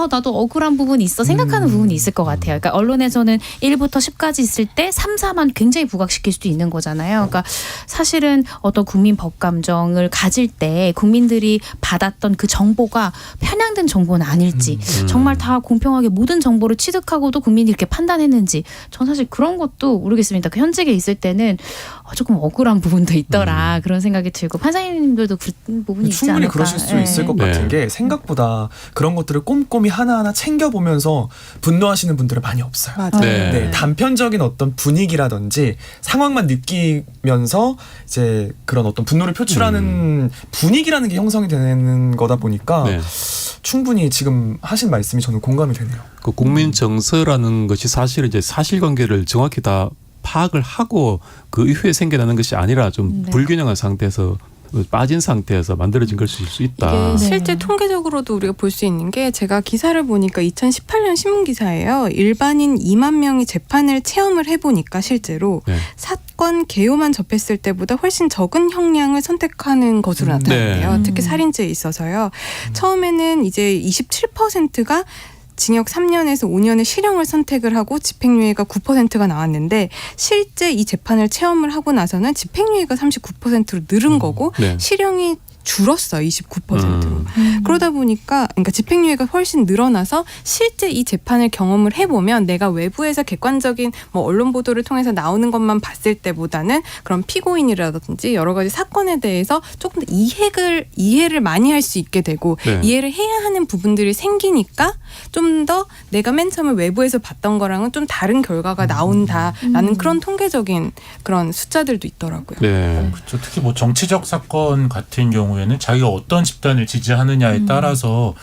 [SPEAKER 8] 나도 억울한 부분이 있어 생각하는 부분이 있을 것 같아요. 그러니까 언론에서는 1부터 10까지 있을 때 3, 4만 굉장히 부각시킬 수도 있는 거잖아요. 그러니까 사실은 어떤 국민 법감정을 가질 때 국민들이 받았던 그 정보가 편향된 정보는 아닐지 정말 다 공평하게 모든 정보를 취득하고도 국민이 이렇게 판단했는지 전 사실 그런 것도 모르겠습니다. 그 현직에 있을 때는 조금 억울한 부분도 있더라 그런 생각이 들고 판사님들도 그런 부분이 있지 않을까.
[SPEAKER 9] 충분히 그러실 수 있을 것 같은 게 생각보다 그런 것들을 꼼꼼히 하나하나 챙겨보면서 분노하시는 분들은 많이 없어요.
[SPEAKER 10] 맞아요.
[SPEAKER 9] 네, 단편적인 어떤 분위기라든지 상황만 느끼면서 이제 그런 어떤 분노를 표출하는 분위기라는 게 형성이 되는 거다 보니까 충분히 지금 하신 말씀이 저는 공감이 되네요.
[SPEAKER 6] 그 국민 정서라는 것이 사실은 이제 사실관계를 정확히 다 파악을 하고 그 이후에 생겨나는 것이 아니라 좀
[SPEAKER 8] 네.
[SPEAKER 6] 불균형한 상태에서 빠진 상태에서 만들어진 것일 수 있다.
[SPEAKER 10] 이게 실제 통계적으로도 우리가 볼 수 있는 게 제가 기사를 보니까 2018년 신문 기사예요. 일반인 2만 명이 재판을 체험을 해보니까 실제로
[SPEAKER 6] 네.
[SPEAKER 10] 사건 개요만 접했을 때보다 훨씬 적은 형량을 선택하는 것으로 나타났대요.
[SPEAKER 6] 네.
[SPEAKER 10] 특히 살인죄에 있어서요. 처음에는 이제 27%가 징역 3년에서 5년의 실형을 선택을 하고 집행유예가 9%가 나왔는데 실제 이 재판을 체험을 하고 나서는 집행유예가 39%로 늘은 거고
[SPEAKER 6] 네.
[SPEAKER 10] 실형이 줄었어요. 29%로. 그러다 보니까 그러니까 집행유예가 훨씬 늘어나서 실제 이 재판을 경험을 해보면 내가 외부에서 객관적인 뭐 언론 보도를 통해서 나오는 것만 봤을 때보다는 그런 피고인이라든지 여러 가지 사건에 대해서 조금 더 이해를 많이 할 수 있게 되고
[SPEAKER 6] 네.
[SPEAKER 10] 이해를 해야 하는 부분들이 생기니까 좀 더 내가 맨 처음에 외부에서 봤던 거랑은 좀 다른 결과가 나온다라는 그런 통계적인 그런 숫자들도 있더라고요.
[SPEAKER 6] 네.
[SPEAKER 5] 그렇죠. 특히 뭐 정치적 사건 같은 경우에는 자기가 어떤 집단을 지지하느냐에 따라서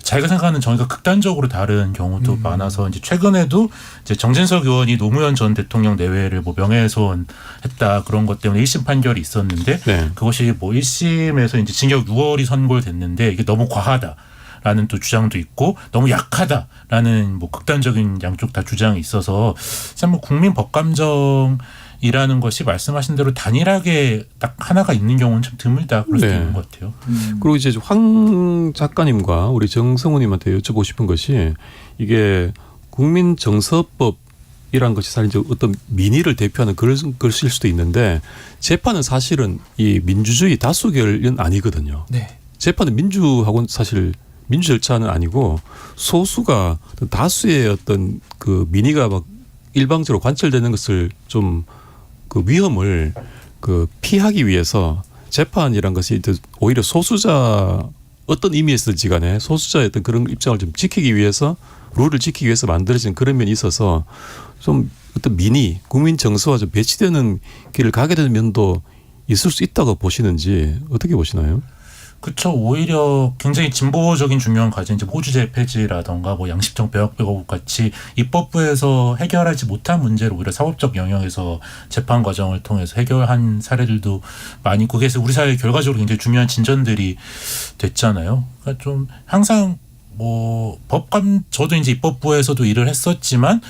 [SPEAKER 5] 자기가 생각하는 정의가 극단적으로 다른 경우도 많아서 이제 최근에도 이제 정진석 의원이 노무현 전 대통령 내외를 뭐 명예훼손했다 그런 것 때문에 1심 판결이 있었는데
[SPEAKER 6] 네.
[SPEAKER 5] 그것이 뭐 1심에서 이제 징역 6월이 선고됐는데 이게 너무 과하다. 라는 또 주장도 있고 너무 약하다라는 뭐 극단적인 양쪽 다 주장이 있어서 참 뭐 국민 법감정이라는 것이 말씀하신 대로 단일하게 딱 하나가 있는 경우는 참 드물다 그럴 수
[SPEAKER 6] 네.
[SPEAKER 5] 있는 것 같아요.
[SPEAKER 6] 그리고 이제 황 작가님과 우리 정성우님한테 여쭤보고 싶은 것이 이게 국민정서법이란 것이 사실 이제 어떤 민의를 대표하는 것일 수도 있는데 재판은 사실은 이 민주주의 다수결은 아니거든요.
[SPEAKER 9] 네.
[SPEAKER 6] 재판은 민주하고는 사실 민주 절차는 아니고 소수가 다수의 어떤 그 민의가 막 일방적으로 관철되는 것을 좀 그 위험을 그 피하기 위해서 재판이란 것이 오히려 소수자 어떤 의미에서든지 간에 소수자의 어떤 그런 입장을 좀 지키기 위해서 룰을 지키기 위해서 만들어진 그런 면이 있어서 좀 어떤 민의, 국민 정서와 좀 배치되는 길을 가게 되는 면도 있을 수 있다고 보시는지 어떻게 보시나요?
[SPEAKER 5] 그렇죠. 오히려 굉장히 진보적인 중요한 과제 이제 호주제 폐지라던가 뭐 양식적 배역배거국 같이 입법부에서 해결하지 못한 문제를 오히려 사법적 영역에서 재판 과정을 통해서 해결한 사례들도 많이 있고 그래서 우리 사회 결과적으로 굉장히 중요한 진전들이 됐잖아요. 그러니까 좀 항상 뭐 저도 이제 입법부에서도 일을 했었지만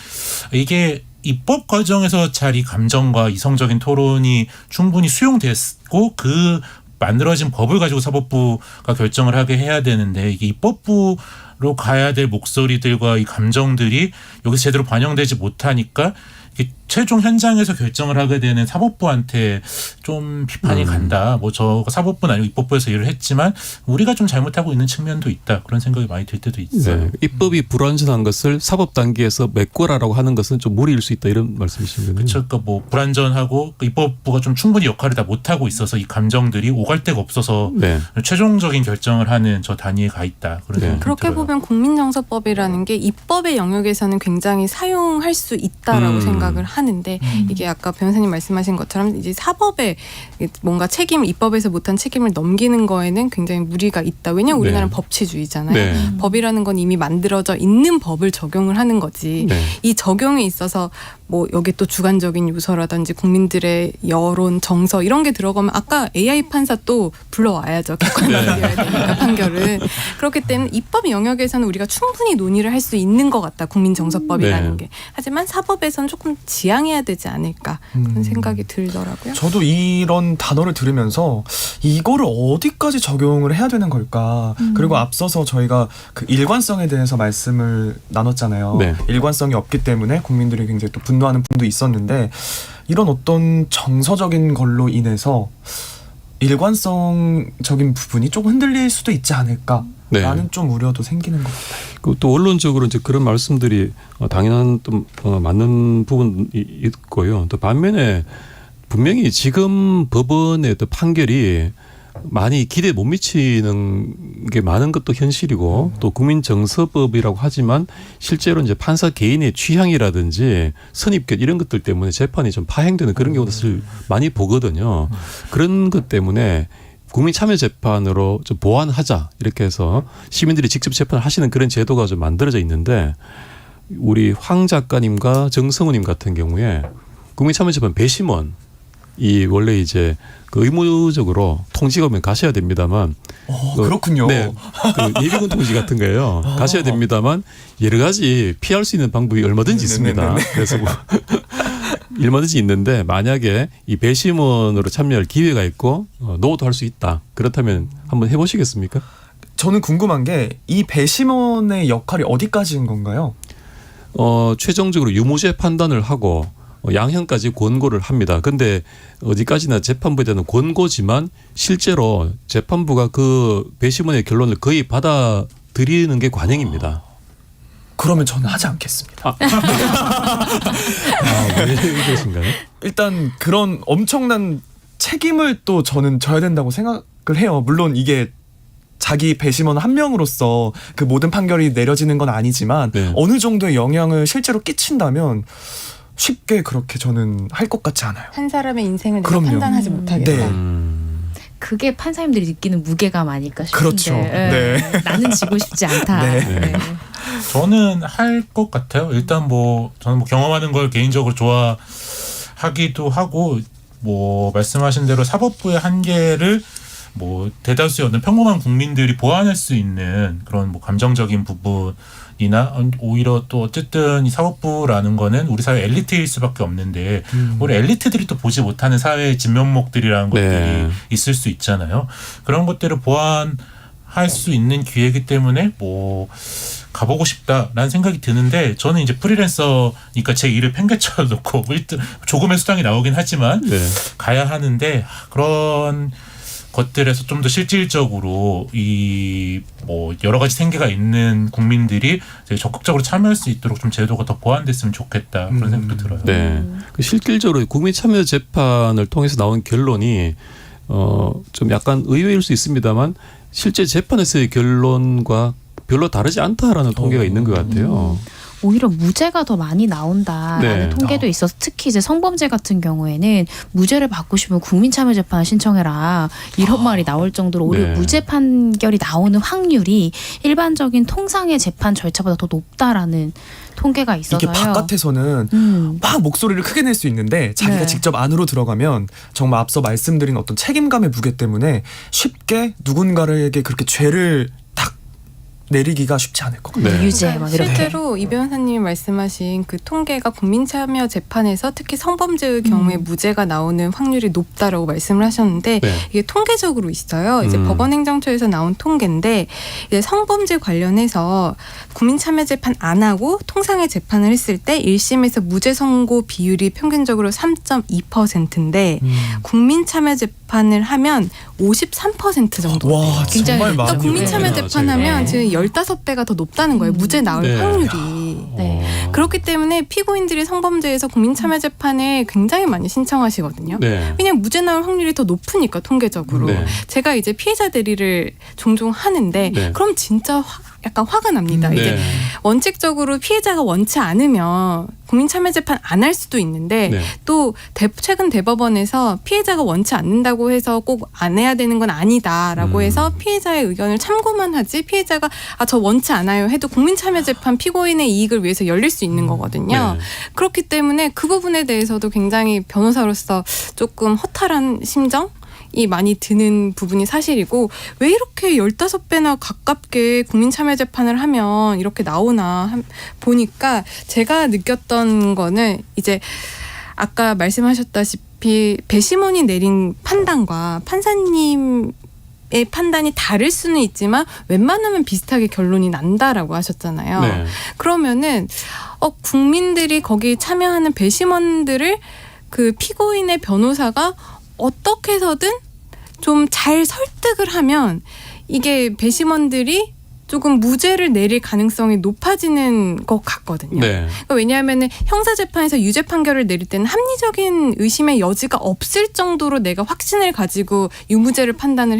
[SPEAKER 5] 이게 입법 과정에서 잘 이 감정과 이성적인 토론이 충분히 수용됐고 그 만들어진 법을 가지고 사법부가 결정을 하게 해야 되는데 이게 입법부로 가야 될 목소리들과 이 감정들이 여기서 제대로 반영되지 못하니까 이게 최종 현장에서 결정을 하게 되는 사법부한테 좀 비판이 간다. 뭐 저 사법부는 아니고 입법부에서 일을 했지만 우리가 좀 잘못하고 있는 측면도 있다. 그런 생각이 많이 들 때도 있어요.
[SPEAKER 6] 네. 입법이 불완전한 것을 사법 단계에서 메꿔라라고 하는 것은 좀 무리일 수 있다 이런 말씀이신 거네요.
[SPEAKER 5] 그렇죠. 그러니까 뭐 불완전하고 입법부가 좀 충분히 역할을 다 못하고 있어서 이 감정들이 오갈 데가 없어서
[SPEAKER 6] 네.
[SPEAKER 5] 최종적인 결정을 하는 저 단위에 가 있다. 그런 생각이
[SPEAKER 10] 그렇게
[SPEAKER 5] 들어요.
[SPEAKER 10] 보면 국민정서법이라는 게 입법의 영역에서는 굉장히 사용할 수 있다라고 생각을 하는데 이게 아까 변호사님 말씀하신 것처럼 이제 사법에 뭔가 입법에서 못한 책임을 넘기는 거에는 굉장히 무리가 있다. 왜냐하면 우리나라는
[SPEAKER 6] 네.
[SPEAKER 10] 법치주의잖아요.
[SPEAKER 6] 네.
[SPEAKER 10] 법이라는 건 이미 만들어져 있는 법을 적용을 하는 거지.
[SPEAKER 6] 네.
[SPEAKER 10] 이 적용에 있어서 뭐 여기 또 주관적인 요소라든지 국민들의 여론, 정서 이런 게 들어가면 아까 AI 판사 또 불러와야죠. 객관적이어야 되니까 판결은. 그렇기 때문에 입법 영역에서는 우리가 충분히 논의를 할 수 있는 것 같다. 국민정서법이라는
[SPEAKER 6] 네.
[SPEAKER 10] 게. 하지만 사법에서는 조금 지양해야 되지 않을까 그런 생각이 들더라고요.
[SPEAKER 9] 저도 이런 단어를 들으면서 이거를 어디까지 적용을 해야 되는 걸까? 그리고 앞서서 저희가 그 일관성에 대해서 말씀을 나눴잖아요.
[SPEAKER 6] 네.
[SPEAKER 9] 일관성이 없기 때문에 국민들이 굉장히 또 분노하는 부분도 있었는데 이런 어떤 정서적인 걸로 인해서 일관성적인 부분이 조금 흔들릴 수도 있지 않을까?
[SPEAKER 6] 네.
[SPEAKER 9] 라는 좀 우려도 생기는 것 같아요.
[SPEAKER 6] 또 언론적으로 이제 그런 말씀들이 당연한 또 맞는 부분이 있고요. 또 반면에 분명히 지금 법원의 또 판결이 많이 기대에 못 미치는 게 많은 것도 현실이고 또 국민정서법이라고 하지만 실제로 이제 판사 개인의 취향이라든지 선입견 이런 것들 때문에 재판이 좀 파행되는 그런 경우도 사실 많이 보거든요. 그런 것 때문에 국민참여재판으로 좀 보완하자 이렇게 해서 시민들이 직접 재판을 하시는 그런 제도가 좀 만들어져 있는데 우리 황 작가님과 정성우님 같은 경우에 국민참여재판 배심원이 원래 이제 그 의무적으로 통지가 오면 가셔야 됩니다만
[SPEAKER 9] 그렇군요.
[SPEAKER 6] 네, 그 예비군 통지 같은 거예요. 가셔야 됩니다만 여러 가지 피할 수 있는 방법이 얼마든지 있습니다. 그래서 뭐 얼마든지 있는데 만약에 이 배심원으로 참여할 기회가 있고 노도 할 수 있다. 그렇다면 한번 해보시겠습니까?
[SPEAKER 9] 저는 궁금한 게 이 배심원의 역할이 어디까지인 건가요?
[SPEAKER 6] 최종적으로 유무죄 판단을 하고 양형까지 권고를 합니다. 근데 어디까지나 재판부에 대한 권고지만 실제로 재판부가 그 배심원의 결론을 거의 받아들이는 게 관행입니다.
[SPEAKER 9] 그러면 저는 하지 않겠습니다.
[SPEAKER 6] 왜 그러신가요?
[SPEAKER 9] 일단 그런 엄청난 책임을 또 저는 져야 된다고 생각을 해요. 물론 이게 자기 배심원 한 명으로서 그 모든 판결이 내려지는 건 아니지만
[SPEAKER 6] 네.
[SPEAKER 9] 어느 정도의 영향을 실제로 끼친다면 쉽게 그렇게 저는 할 것 같지 않아요.
[SPEAKER 10] 한 사람의 인생을 내가
[SPEAKER 9] 그럼요.
[SPEAKER 10] 판단하지 못하겠다.
[SPEAKER 9] 네.
[SPEAKER 8] 그게 판사님들이 느끼는 무게감 아닐까 싶은데
[SPEAKER 9] 그렇죠. 네.
[SPEAKER 8] 나는 지고 싶지 않다.
[SPEAKER 9] 네.
[SPEAKER 8] 네.
[SPEAKER 5] 저는 할 것 같아요. 일단 뭐 저는 뭐 경험하는 걸 개인적으로 좋아하기도 하고 뭐 말씀하신 대로 사법부의 한계를 뭐 대다수의 어떤 평범한 국민들이 보완할 수 있는 그런 뭐 감정적인 부분이나 오히려 또 어쨌든 이 사법부라는 거는 우리 사회 엘리트일 수밖에 없는데 우리 엘리트들이 또 보지 못하는 사회의 진면목들이라는 것들이
[SPEAKER 6] 네.
[SPEAKER 5] 있을 수 있잖아요. 그런 것들을 보완할 수 있는 기회이기 때문에 뭐 가보고 싶다라는 생각이 드는데 저는 이제 프리랜서니까 제 일을 팽개쳐 놓고 일단 조금의 수당이 나오긴 하지만
[SPEAKER 6] 네.
[SPEAKER 5] 가야 하는데 그런 것들에서 좀 더 실질적으로 이 뭐 여러 가지 생계가 있는 국민들이 이제 적극적으로 참여할 수 있도록 좀 제도가 더 보완됐으면 좋겠다 그런 생각도 들어요.
[SPEAKER 6] 네. 그 실질적으로 국민참여재판을 통해서 나온 결론이 좀 약간 의외일 수 있습니다만 실제 재판에서의 결론과 별로 다르지 않다라는 통계가 있는 것 같아요.
[SPEAKER 8] 오히려 무죄가 더 많이 나온다라는
[SPEAKER 6] 네.
[SPEAKER 8] 통계도 있어서 특히 이제 성범죄 같은 경우에는 무죄를 받고 싶으면 국민참여재판을 신청해라 이런 말이 나올 정도로 오히려
[SPEAKER 6] 네.
[SPEAKER 8] 무죄 판결이 나오는 확률이 일반적인 통상의 재판 절차보다 더 높다라는 통계가
[SPEAKER 9] 이게
[SPEAKER 8] 있어서요.
[SPEAKER 9] 바깥에서는 막 목소리를 크게 낼 수 있는데 자기가
[SPEAKER 8] 네.
[SPEAKER 9] 직접 안으로 들어가면 정말 앞서 말씀드린 어떤 책임감의 무게 때문에 쉽게 누군가에게 그렇게 죄를 딱 내리기가 쉽지 않을 것 같아요.
[SPEAKER 6] 네.
[SPEAKER 8] 유죄 막 이렇게.
[SPEAKER 10] 실제로 이 변호사님이 말씀하신 그 통계가 국민참여 재판에서 특히 성범죄의 경우에 무죄가 나오는 확률이 높다라고 말씀을 하셨는데
[SPEAKER 6] 네.
[SPEAKER 10] 이게 통계적으로 있어요. 이제
[SPEAKER 6] 음.
[SPEAKER 10] 법원행정처에서 나온 통계인데 이제 성범죄 관련해서 국민참여재판 안 하고 통상의 재판을 했을 때 1심에서 무죄 선고 비율이 평균적으로 3.2%인데 국민참여재판을 하면 53% 정도.
[SPEAKER 9] 와
[SPEAKER 8] 굉장히
[SPEAKER 9] 정말 많이
[SPEAKER 10] 그러니까 국민참여재판하면
[SPEAKER 8] 네.
[SPEAKER 10] 지금 15배가 더 높다는 거예요. 무죄 나올
[SPEAKER 6] 네.
[SPEAKER 10] 확률이.
[SPEAKER 8] 네.
[SPEAKER 10] 그렇기 때문에 피고인들이 성범죄에서 국민참여재판에 굉장히 많이 신청하시거든요.
[SPEAKER 6] 네.
[SPEAKER 10] 왜냐면 무죄 나올 확률이 더 높으니까 통계적으로.
[SPEAKER 6] 네.
[SPEAKER 10] 제가 이제 피해자 대리를 종종 하는데
[SPEAKER 6] 네.
[SPEAKER 10] 그럼 진짜 약간 화가 납니다. 이제
[SPEAKER 6] 네.
[SPEAKER 10] 원칙적으로 피해자가 원치 않으면 국민참여재판 안 할 수도 있는데
[SPEAKER 6] 네.
[SPEAKER 10] 또 최근 대법원에서 피해자가 원치 않는다고 해서 꼭 안 해야 되는 건 아니다라고 해서 피해자의 의견을 참고만 하지 피해자가 저 원치 않아요 해도 국민참여재판 피고인의 이익을 위해서 열릴 수 있는 거거든요.
[SPEAKER 6] 네.
[SPEAKER 10] 그렇기 때문에 그 부분에 대해서도 굉장히 변호사로서 조금 허탈한 심정? 이 많이 드는 부분이 사실이고 왜 이렇게 15배나 가깝게 국민참여재판을 하면 이렇게 나오나 보니까 제가 느꼈던 거는 이제 아까 말씀하셨다시피 배심원이 내린 판단과 판사님의 판단이 다를 수는 있지만 웬만하면 비슷하게 결론이 난다라고 하셨잖아요.
[SPEAKER 6] 네.
[SPEAKER 10] 그러면은 국민들이 거기 참여하는 배심원들을 그 피고인의 변호사가 어떻게 해서든 좀 잘 설득을 하면 이게 배심원들이 조금 무죄를 내릴 가능성이 높아지는 것 같거든요.
[SPEAKER 6] 네.
[SPEAKER 10] 그러니까 왜냐하면 형사재판에서 유죄 판결을 내릴 때는 합리적인 의심의 여지가 없을 정도로 내가 확신을 가지고 유죄를 판단을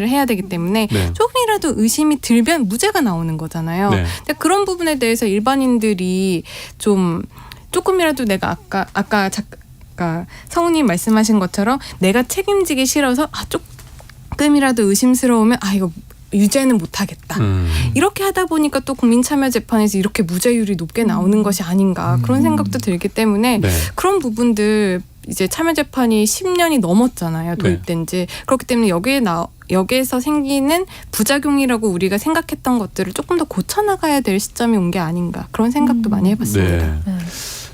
[SPEAKER 10] 해야 되기 때문에
[SPEAKER 6] 네.
[SPEAKER 10] 조금이라도 의심이 들면 무죄가 나오는 거잖아요.
[SPEAKER 6] 네.
[SPEAKER 10] 근데 그런 부분에 대해서 일반인들이 좀 조금이라도 내가 아까 성우님 말씀하신 것처럼 내가 책임지기 싫어서 조금이라도 의심스러우면 이거 유죄는 못하겠다. 이렇게 하다 보니까 또 국민참여재판에서 이렇게 무죄율이 높게 나오는 것이 아닌가 그런 생각도 들기 때문에
[SPEAKER 6] 네.
[SPEAKER 10] 그런 부분들 이제 참여재판이 10년이 넘었잖아요. 도입된 지. 그렇기 때문에 여기에서 생기는 부작용이라고 우리가 생각했던 것들을 조금 더 고쳐나가야 될 시점이 온 게 아닌가 그런 생각도 많이 해봤습니다.
[SPEAKER 6] 네.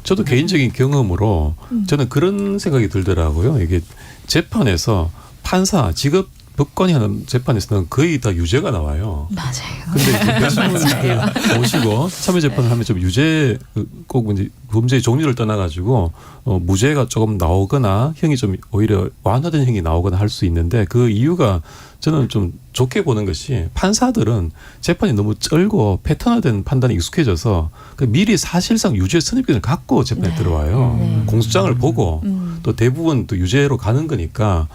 [SPEAKER 6] 저도 개인적인 경험으로 저는 그런 생각이 들더라고요. 이게 재판에서 판사, 직업 법관이 하는 재판에서는 거의 다 유죄가 나와요.
[SPEAKER 8] 맞아요.
[SPEAKER 6] 근데 배심원을 모시고 참여재판을 하면 좀 유죄 꼭 이제 범죄의 종류를 떠나가지고 무죄가 조금 나오거나 형이 좀 오히려 완화된 형이 나오거나 할 수 있는데 그 이유가 저는 좀 좋게 보는 것이 판사들은 재판이 너무 쩔고 패턴화된 판단에 익숙해져서 미리 사실상 유죄 선입견을 갖고 재판에 들어와요. 공소장을 보고 또 대부분 또 유죄로 가는 거니까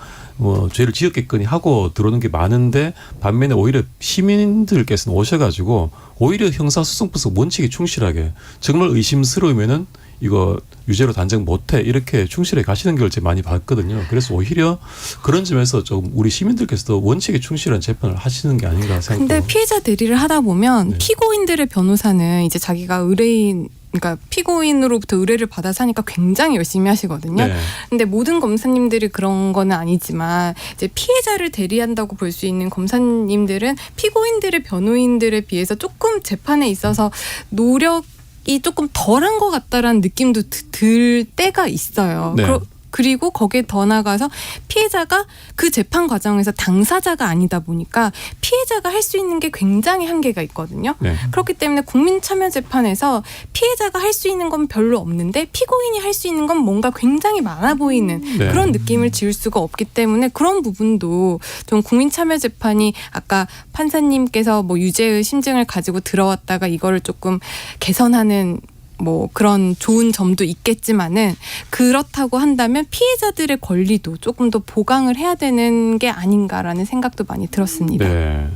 [SPEAKER 6] 죄를 지었겠거니 하고 들어오는 게 많은데 반면에 오히려 시민들께서는 오셔가지고 오히려 형사소송법상 원칙에 충실하게 정말 의심스러우면은 이거 유죄로 단정 못해 이렇게 충실하게 가시는 걸 제가 많이 봤거든요. 그래서 오히려 그런 점에서 좀 우리 시민들께서도 원칙에 충실한 재판을 하시는 게 아닌가 생각합니다.
[SPEAKER 10] 근데 피해자 대리를 하다 보면 피고인들의 변호사는 이제 자기가 의뢰인 그러니까 피고인으로부터 의뢰를 받아서 하니까 굉장히 열심히 하시거든요.
[SPEAKER 6] 네.
[SPEAKER 10] 근데 모든 검사님들이 그런 거는 아니지만 이제 피해자를 대리한다고 볼 수 있는 검사님들은 피고인들의 변호인들에 비해서 조금 재판에 있어서 노력이 조금 덜한 것 같다라는 느낌도 들 때가 있어요.
[SPEAKER 6] 네.
[SPEAKER 10] 그리고 거기에 더 나가서 피해자가 그 재판 과정에서 당사자가 아니다 보니까 피해자가 할 수 있는 게 굉장히 한계가 있거든요.
[SPEAKER 6] 네.
[SPEAKER 10] 그렇기 때문에 국민참여재판에서 피해자가 할 수 있는 건 별로 없는데 피고인이 할 수 있는 건 뭔가 굉장히 많아 보이는
[SPEAKER 6] 네.
[SPEAKER 10] 그런 느낌을 지울 수가 없기 때문에 그런 부분도 좀 국민참여재판이 아까 판사님께서 뭐 유죄의 심증을 가지고 들어왔다가 이거를 조금 개선하는 뭐 그런 좋은 점도 있겠지만은 그렇다고 한다면 피해자들의 권리도 조금 더 보강을 해야 되는 게 아닌가라는 생각도 많이 들었습니다.
[SPEAKER 6] 네.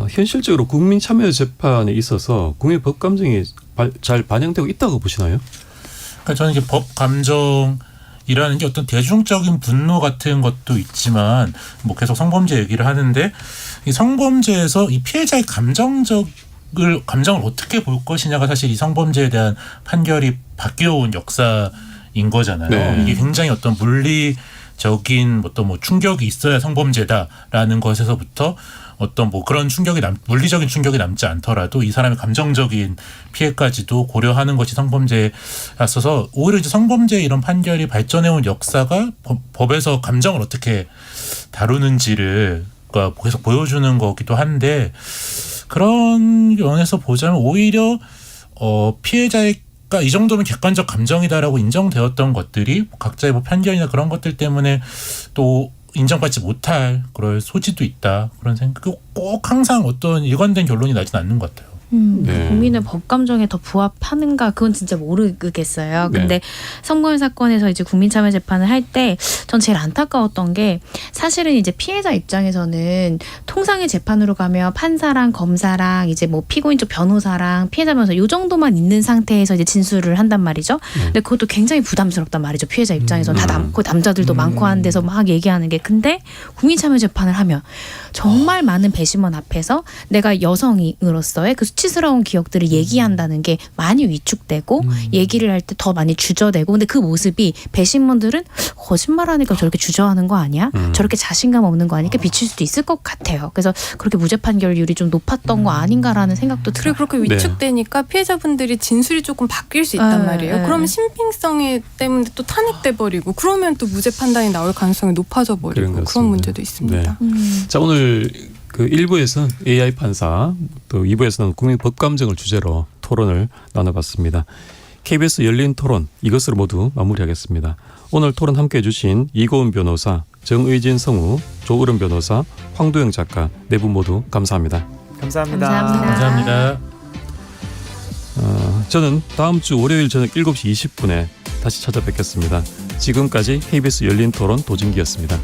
[SPEAKER 6] 현실적으로 국민 참여 재판에 있어서 국민 법 감정이 잘 반영되고 있다고 보시나요?
[SPEAKER 5] 그러니까 저는 이제 법 감정이라는 게 어떤 대중적인 분노 같은 것도 있지만 뭐 계속 성범죄 얘기를 하는데 이 성범죄에서 이 피해자의 감정을 어떻게 볼 것이냐가 사실 이 성범죄에 대한 판결이 바뀌어온 역사인 거잖아요.
[SPEAKER 6] 네.
[SPEAKER 5] 이게 굉장히 어떤 물리적인 어떤 뭐 충격이 있어야 성범죄다라는 것에서부터 어떤 뭐 그런 물리적인 충격이 남지 않더라도 이 사람의 감정적인 피해까지도 고려하는 것이 성범죄였어서 오히려 이제 성범죄 이런 판결이 발전해온 역사가 법에서 감정을 어떻게 다루는지를 계속 보여주는 거기도 한데 그런 면에서 보자면 오히려 피해자가 이 정도면 객관적 감정이다라고 인정되었던 것들이 각자의 뭐 편견이나 그런 것들 때문에 또 인정받지 못할 그럴 소지도 있다 그런 생각. 꼭 항상 어떤 일관된 결론이 나지는 않는 것 같아요.
[SPEAKER 6] 네.
[SPEAKER 8] 국민의 법 감정에 더 부합하는가 그건 진짜 모르겠어요. 근데 성범죄 사건에서 이제 국민참여 재판을 할 때 전 제일 안타까웠던 게 사실은 이제 피해자 입장에서는 통상의 재판으로 가면 판사랑 검사랑 이제 뭐 피고인 쪽 변호사랑 피해자 변호사 요 정도만 있는 상태에서 이제 진술을 한단 말이죠. 근데 그것도 굉장히 부담스럽단 말이죠. 피해자 입장에서는 다 남고 남자들도 많고 하는 데서 막 얘기하는 게 근데 국민참여 재판을 하면 정말 많은 배심원 앞에서 내가 여성으로서의 그 수치스러운 기억들을 얘기한다는 게 많이 위축되고 얘기를 할 때 더 많이 주저되고 근데 그 모습이 배심원들은 거짓말하니까 저렇게 주저하는 거 아니야? 저렇게 자신감 없는 거 아니까 비칠 수도 있을 것 같아요. 그래서 그렇게 무죄 판결률이 좀 높았던 거 아닌가라는 생각도 들어요.
[SPEAKER 10] 그리고 그렇게 위축되니까 피해자분들이 진술이 조금 바뀔 수 있단 말이에요. 그러면 신빙성에 때문에 또 탄핵돼 버리고 그러면 또 무죄 판단이 나올 가능성이 높아져 버리고 그런 문제도 있습니다.
[SPEAKER 6] 네. 자 오늘 그 1부에서는 AI 판사 또 2부에서는 국민 법 감정을 주제로 토론을 나눠봤습니다. KBS 열린 토론 이것으로 모두 마무리하겠습니다. 오늘 토론 함께해 주신 이고은 변호사, 정의진 성우, 조으름 변호사, 황도영 작가 네 분 모두 감사합니다.
[SPEAKER 3] 감사합니다.
[SPEAKER 5] 감사합니다.
[SPEAKER 6] 저는 다음 주 월요일 저녁 7시 20분에 다시 찾아뵙겠습니다. 지금까지 KBS 열린 토론 도진기였습니다.